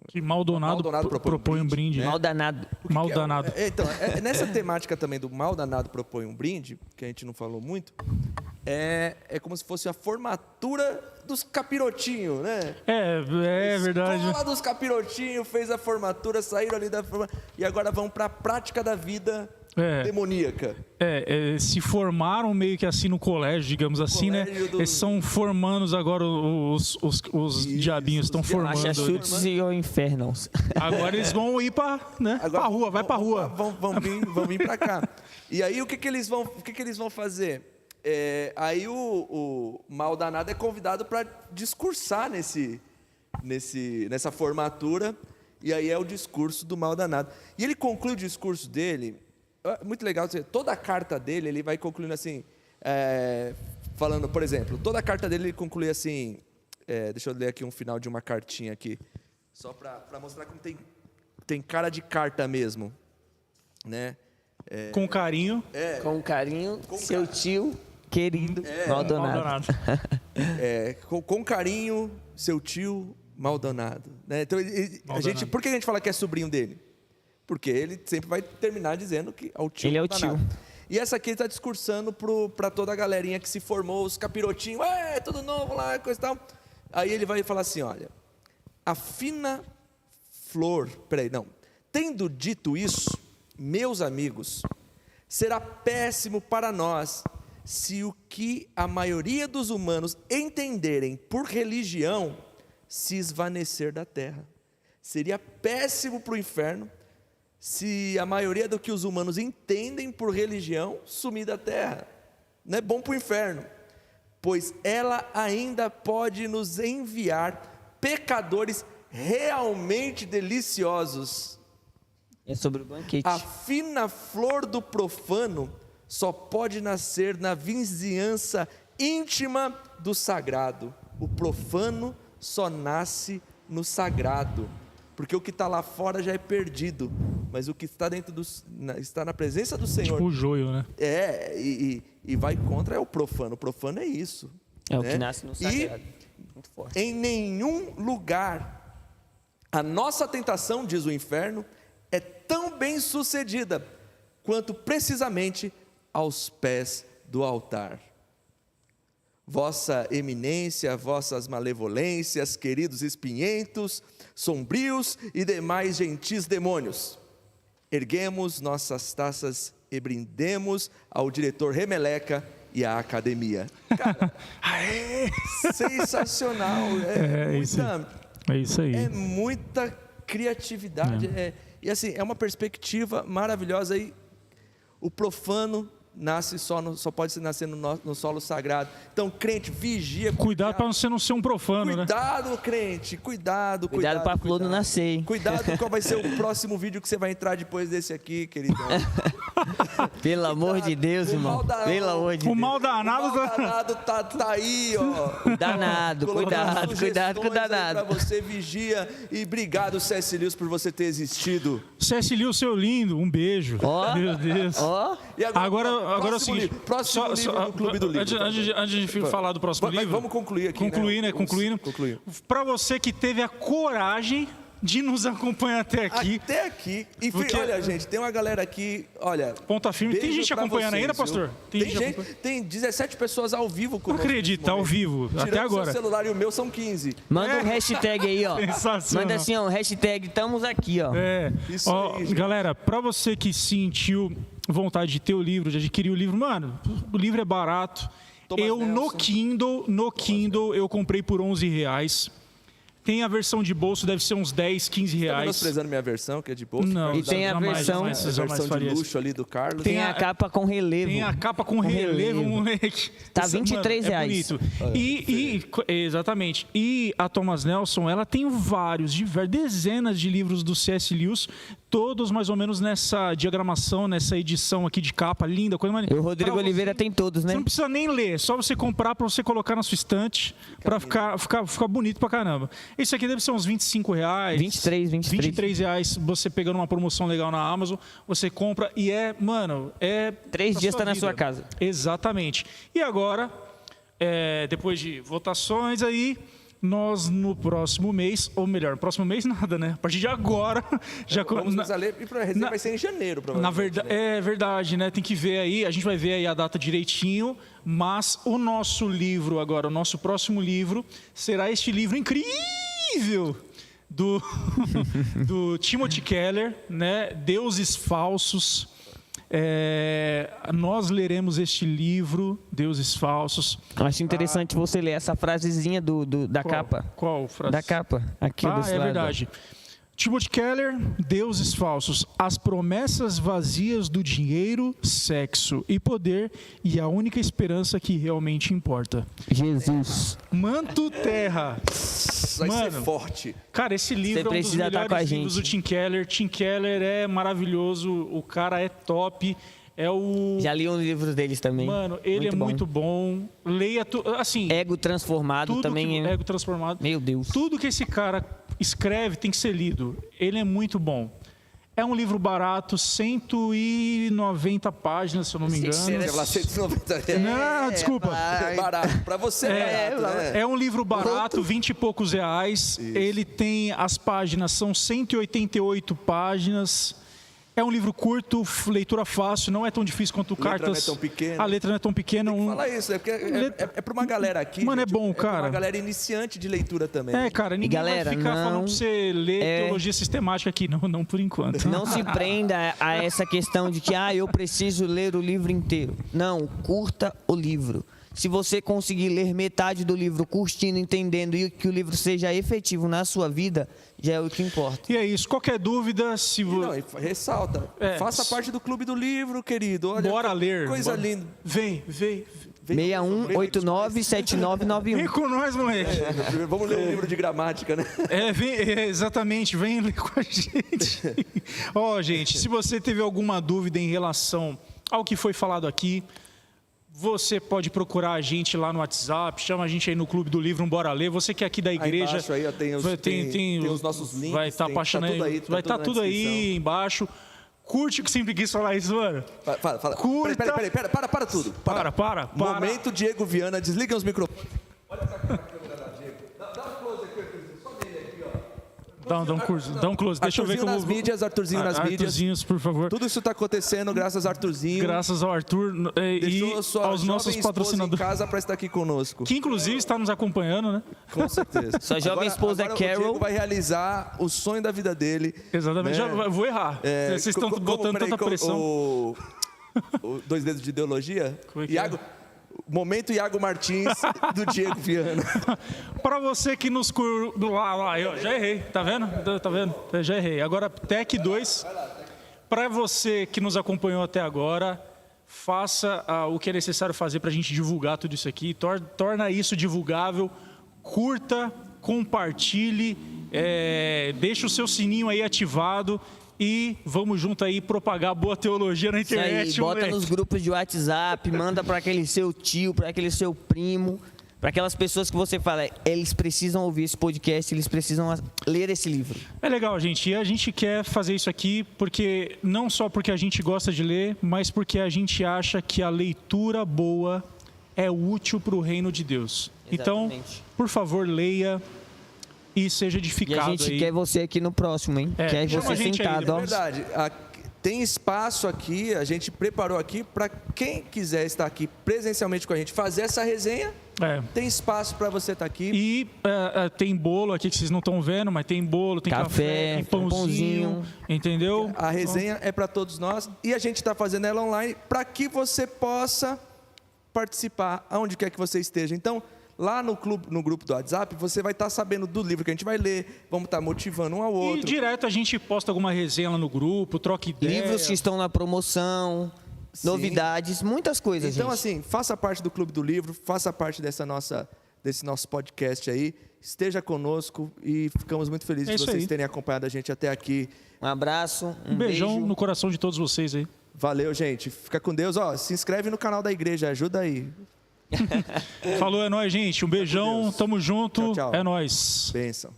Speaker 1: Que Maldonado propõe um brinde.
Speaker 3: né?
Speaker 2: Mal danado.
Speaker 1: Mal danado.
Speaker 3: Então, nessa temática também do mal danado propõe um brinde, que a gente não falou muito, é como se fosse a formatura dos capirotinhos, né?
Speaker 1: É verdade.
Speaker 3: A escola dos capirotinhos fez a formatura, saíram ali da formatura, e agora vão para a prática da vida demoníaca.
Speaker 1: Se formaram meio que assim no colégio, digamos assim, né? Eles estão formando agora os diabinhos, estão formando.
Speaker 2: Acha chutes e o inferno.
Speaker 1: Agora eles vão ir pra rua, vai pra rua.
Speaker 3: Vão vir para cá. E aí o que eles vão fazer? Aí o mal danado é convidado para discursar nessa formatura, e aí é o discurso do mal danado. E ele conclui o discurso dele, muito legal, toda a carta dele, ele vai concluindo assim, falando, por exemplo, toda a carta dele ele conclui assim, deixa eu ler aqui um final de uma cartinha aqui, só para mostrar como tem cara de carta mesmo, né?
Speaker 1: Com carinho.
Speaker 2: Com carinho, seu tio querido Maldonado.
Speaker 3: Com carinho, seu tio Maldonado. Né? Então, por que a gente fala que é sobrinho dele? Porque ele sempre vai terminar dizendo que é o tio Maldonado.
Speaker 2: É o tio.
Speaker 3: E essa aqui ele está discursando para toda a galerinha que se formou, os capirotinhos, tudo novo lá, coisa e tal. Aí ele vai falar assim, olha, a fina flor, tendo dito isso, meus amigos, será péssimo para nós se o que a maioria dos humanos entenderem por religião se esvanecer da terra. Seria péssimo para o inferno se a maioria do que os humanos entendem por religião sumir da terra. Não é bom para o inferno, pois ela ainda pode nos enviar pecadores realmente deliciosos.
Speaker 2: É sobre o banquete.
Speaker 3: A fina flor do profano só pode nascer na vizinhança íntima do sagrado. O profano só nasce no sagrado, porque o que está lá fora já é perdido, mas o que está está na presença do Senhor.
Speaker 1: Tipo o joio, né?
Speaker 3: E vai contra o profano. O profano é isso.
Speaker 2: É o que nasce no sagrado.
Speaker 3: Muito forte. Em nenhum lugar a nossa tentação, diz o inferno, é tão bem sucedida quanto precisamente aos pés do altar. Vossa eminência, vossas malevolências, queridos espinhentos, sombrios e demais gentis demônios, erguemos nossas taças e brindemos ao diretor Remeleca e à academia. Cara, sensacional.
Speaker 1: É isso aí.
Speaker 3: É muita criatividade. E assim, é uma perspectiva maravilhosa. E o profano nasce só pode nascer no solo sagrado. Então, crente, vigia.
Speaker 1: Cuidado para você não ser um profano,
Speaker 3: cuidado,
Speaker 1: né?
Speaker 3: Crente, cuidado.
Speaker 2: Cuidado para a flor não nascer, hein?
Speaker 3: Cuidado qual vai ser o próximo vídeo que você vai entrar depois desse aqui, queridão.
Speaker 2: Pelo amor de Deus, irmão. Pelo amor de Deus.
Speaker 1: O mal danado
Speaker 3: tá aí, ó.
Speaker 2: Cuidado com o danado.
Speaker 3: Para você, vigia. E obrigado, C.S. Lewis, por você ter existido.
Speaker 1: C.S. Lewis, seu lindo, um beijo. Meu Deus.
Speaker 3: E
Speaker 1: Agora é o seguinte.
Speaker 3: Próximo livro do Clube do Livro.
Speaker 1: Antes de falar do próximo livro.
Speaker 3: Vamos concluir aqui.
Speaker 1: Concluindo. Para você que teve a coragem de nos acompanhar até aqui.
Speaker 3: E olha, gente, tem uma galera aqui, olha.
Speaker 1: Ponta firme. Tem gente acompanhando ainda, pastor?
Speaker 3: Tem 17 pessoas ao vivo conosco.
Speaker 1: Não acredito, ao vivo, até agora.
Speaker 3: O seu celular e o meu são 15.
Speaker 2: Manda um hashtag aí, ó.
Speaker 1: Sensacional.
Speaker 2: Manda assim, ó, hashtag estamos aqui, ó.
Speaker 3: Isso aí, gente.
Speaker 1: Galera, para você que sentiu vontade de ter o livro, de adquirir o livro, mano, o livro é barato. No Kindle eu comprei por R$11. Tem a versão de bolso, deve ser uns 10, 15
Speaker 3: Tá
Speaker 1: reais.
Speaker 3: menosprezando minha versão, que é de bolso?
Speaker 1: Não,
Speaker 2: E tem a
Speaker 1: jamais,
Speaker 2: versão-
Speaker 1: jamais,
Speaker 3: A
Speaker 1: jamais
Speaker 3: versão de
Speaker 1: faria isso.
Speaker 3: luxo ali do Carlos.
Speaker 2: Tem a capa com relevo.
Speaker 1: Tem a capa com relevo, moleque.
Speaker 2: Tá
Speaker 1: Essa,
Speaker 2: R$23
Speaker 1: mano, é bonito. Exatamente. E a Thomas Nelson, ela tem dezenas de livros do C.S. Lewis, todos mais ou menos nessa diagramação, nessa edição aqui de capa, linda, coisa mais.
Speaker 2: E o Rodrigo
Speaker 1: Pra você-
Speaker 2: Oliveira tem todos,
Speaker 1: Você
Speaker 2: né?
Speaker 1: não precisa nem ler, só você comprar para você colocar na sua estante, para ficar bonito pra caramba. Isso aqui deve ser uns R$25.
Speaker 2: 23.
Speaker 1: R$23, você pegando uma promoção legal na Amazon, você compra e é
Speaker 2: 3
Speaker 1: pra
Speaker 2: dias
Speaker 1: sua
Speaker 2: tá na
Speaker 1: vida.
Speaker 2: sua casa.
Speaker 1: Exatamente. E agora, depois de votações aí, nós no próximo mês, ou melhor, no próximo mês nada, né? A partir de agora,
Speaker 3: Vamos começar a ler, e a resenha vai ser em janeiro,
Speaker 1: na
Speaker 3: provavelmente.
Speaker 1: verdade,
Speaker 3: né?
Speaker 1: é verdade, né? Tem que ver aí, a gente vai ver aí a data direitinho, mas o nosso livro agora, o nosso próximo livro, será este livro incrível do Timothy Keller, né? Deuses Falsos. Nós leremos este livro, Deuses Falsos.
Speaker 2: Acho interessante você ler essa frasezinha da capa.
Speaker 1: Qual frase?
Speaker 2: Da capa, aqui desse
Speaker 1: É
Speaker 2: lado.
Speaker 1: verdade. Timothy Keller, Deuses Falsos, as promessas vazias do dinheiro, sexo e poder e a única esperança que realmente importa.
Speaker 2: Jesus.
Speaker 1: Manto Terra.
Speaker 3: Vai ser
Speaker 1: Mano,
Speaker 3: forte.
Speaker 1: Cara, esse livro
Speaker 2: Você
Speaker 1: é um dos
Speaker 2: precisa estar com a
Speaker 1: melhores livros
Speaker 2: gente.
Speaker 1: do Tim Keller. Tim Keller é maravilhoso, o cara é top. É o...
Speaker 2: Já li um livro deles também.
Speaker 1: Mano, ele
Speaker 2: Muito
Speaker 1: é
Speaker 2: bom.
Speaker 1: muito bom. Leia assim,
Speaker 2: Ego Transformado
Speaker 1: tudo
Speaker 2: também
Speaker 1: que,
Speaker 2: é...
Speaker 1: Ego Transformado.
Speaker 2: Meu Deus.
Speaker 1: Tudo que esse cara escreve tem que ser lido. Ele é muito bom. É um livro barato, 190 páginas, se eu não me engano.
Speaker 3: Você vai lá, 190 reais.
Speaker 1: Não, desculpa.
Speaker 3: É barato. Pra você é barato, né?
Speaker 1: É um livro barato, 20 e poucos reais. Ele tem, as páginas são 188 páginas. É um livro curto, leitura fácil, não é tão difícil quanto
Speaker 3: Letra
Speaker 1: Cartas.
Speaker 3: não é tão pequena.
Speaker 1: A letra não é tão pequena.
Speaker 3: Fala isso, porque é pra uma galera aqui.
Speaker 1: Mano, é bom,
Speaker 3: pra
Speaker 1: cara.
Speaker 3: uma galera iniciante de leitura também.
Speaker 1: Cara, ninguém
Speaker 2: galera,
Speaker 1: vai ficar
Speaker 2: não
Speaker 1: falando pra você ler teologia sistemática aqui, não por enquanto.
Speaker 2: Não se prenda a essa questão de que eu preciso ler o livro inteiro. Não, curta o livro. Se você conseguir ler metade do livro curtindo, entendendo e que o livro seja efetivo na sua vida, já é o que importa.
Speaker 1: E é isso. Qualquer dúvida, se você...
Speaker 3: Não, e ressalta. Faça parte do clube do livro, querido. Olha,
Speaker 1: Bora ler.
Speaker 3: Coisa
Speaker 1: bora.
Speaker 3: linda.
Speaker 1: Vem.
Speaker 2: 61897991.
Speaker 1: Vem com nós, moleque.
Speaker 3: Vamos ler um livro de gramática, né?
Speaker 1: Exatamente, vem ler com a gente. Gente, se você teve alguma dúvida em relação ao que foi falado aqui, você pode procurar a gente lá no WhatsApp, chama a gente aí no Clube do Livro, Bora Ler. Você que é aqui da igreja...
Speaker 3: Aí embaixo aí, ó, tem os nossos links.
Speaker 1: Vai estar apaixonado. Vai estar tudo aí embaixo. Curte, que sempre quis falar isso, mano.
Speaker 3: Fala.
Speaker 1: Curta.
Speaker 3: Peraí, para tudo.
Speaker 1: Para.
Speaker 3: Momento Diego Viana, desliga os microfones. Olha essa câmera da Diego. Dá um close aqui, só dele aqui, ó.
Speaker 1: Dá um close. Deixa eu ver como...
Speaker 3: nas mídias, Arthurzinho nas mídias.
Speaker 1: Arthurzinhos, por favor.
Speaker 3: Tudo isso está acontecendo graças a Arthurzinho.
Speaker 1: Graças ao Arthur e
Speaker 3: Deixou sua
Speaker 1: aos nossos
Speaker 3: jovem esposa
Speaker 1: patrocinadores.
Speaker 3: em casa para estar aqui conosco.
Speaker 1: Que inclusive está nos acompanhando, né?
Speaker 3: Com certeza.
Speaker 2: Sua jovem esposa
Speaker 3: agora
Speaker 2: Carol.
Speaker 3: O Diego vai realizar o sonho da vida dele.
Speaker 1: Exatamente.
Speaker 3: né?
Speaker 1: Já vou errar. Vocês estão botando tanta pressão.
Speaker 3: O Dois Dedos de Ideologia?
Speaker 1: Como é que
Speaker 3: Iago, momento Iago Martins do Diego Viana.
Speaker 1: Para você que nos eu já errei, tá vendo? Eu já errei. Agora, Tec 2. Para você que nos acompanhou até agora, faça o que é necessário fazer para a gente divulgar tudo isso aqui. Torna isso divulgável. Curta, compartilhe, deixa o seu sininho aí ativado. E vamos junto aí propagar boa teologia na
Speaker 2: Isso
Speaker 1: internet.
Speaker 2: aí, bota
Speaker 1: moleque.
Speaker 2: nos grupos de WhatsApp, manda para aquele seu tio, para aquele seu primo, para aquelas pessoas que você fala, eles precisam ouvir esse podcast, eles precisam ler esse livro.
Speaker 1: É legal, gente. E a gente quer fazer isso aqui porque não só porque a gente gosta de ler, mas porque a gente acha que a leitura boa é útil para o reino de Deus. Então,
Speaker 2: Exatamente.
Speaker 1: por favor, leia e seja
Speaker 2: E
Speaker 1: edificado
Speaker 2: a gente
Speaker 1: aí.
Speaker 2: quer você aqui no próximo, hein? Quer
Speaker 1: chama
Speaker 2: você
Speaker 1: a gente aí,
Speaker 2: sentado,
Speaker 1: né?
Speaker 2: ó.
Speaker 3: Verdade. Tem espaço aqui, a gente preparou aqui para quem quiser estar aqui presencialmente com a gente, fazer essa resenha. Tem espaço para você estar aqui.
Speaker 1: E tem bolo aqui que vocês não estão vendo, mas tem bolo, tem café, tem pãozinho, entendeu?
Speaker 3: A resenha é para todos nós e a gente está fazendo ela online para que você possa participar aonde quer que você esteja. Então, lá no grupo do WhatsApp, você vai estar sabendo do livro que a gente vai ler, vamos estar motivando um ao outro.
Speaker 1: E direto a gente posta alguma resenha lá no grupo, troca ideia.
Speaker 2: Livros que estão na promoção, novidades, muitas coisas,
Speaker 3: Então,
Speaker 2: gente.
Speaker 3: assim, faça parte do Clube do Livro, faça parte desse nosso podcast aí, esteja conosco e ficamos muito felizes de vocês terem acompanhado a gente até aqui.
Speaker 2: Um abraço,
Speaker 1: Um beijão
Speaker 2: beijo.
Speaker 1: no coração de todos vocês aí.
Speaker 3: Valeu, gente. Fica com Deus. Ó, se inscreve no canal da igreja, ajuda aí.
Speaker 1: Falou, é nóis, gente. Um beijão, tamo junto.
Speaker 3: Tchau, tchau.
Speaker 1: É nóis.
Speaker 3: Bênção.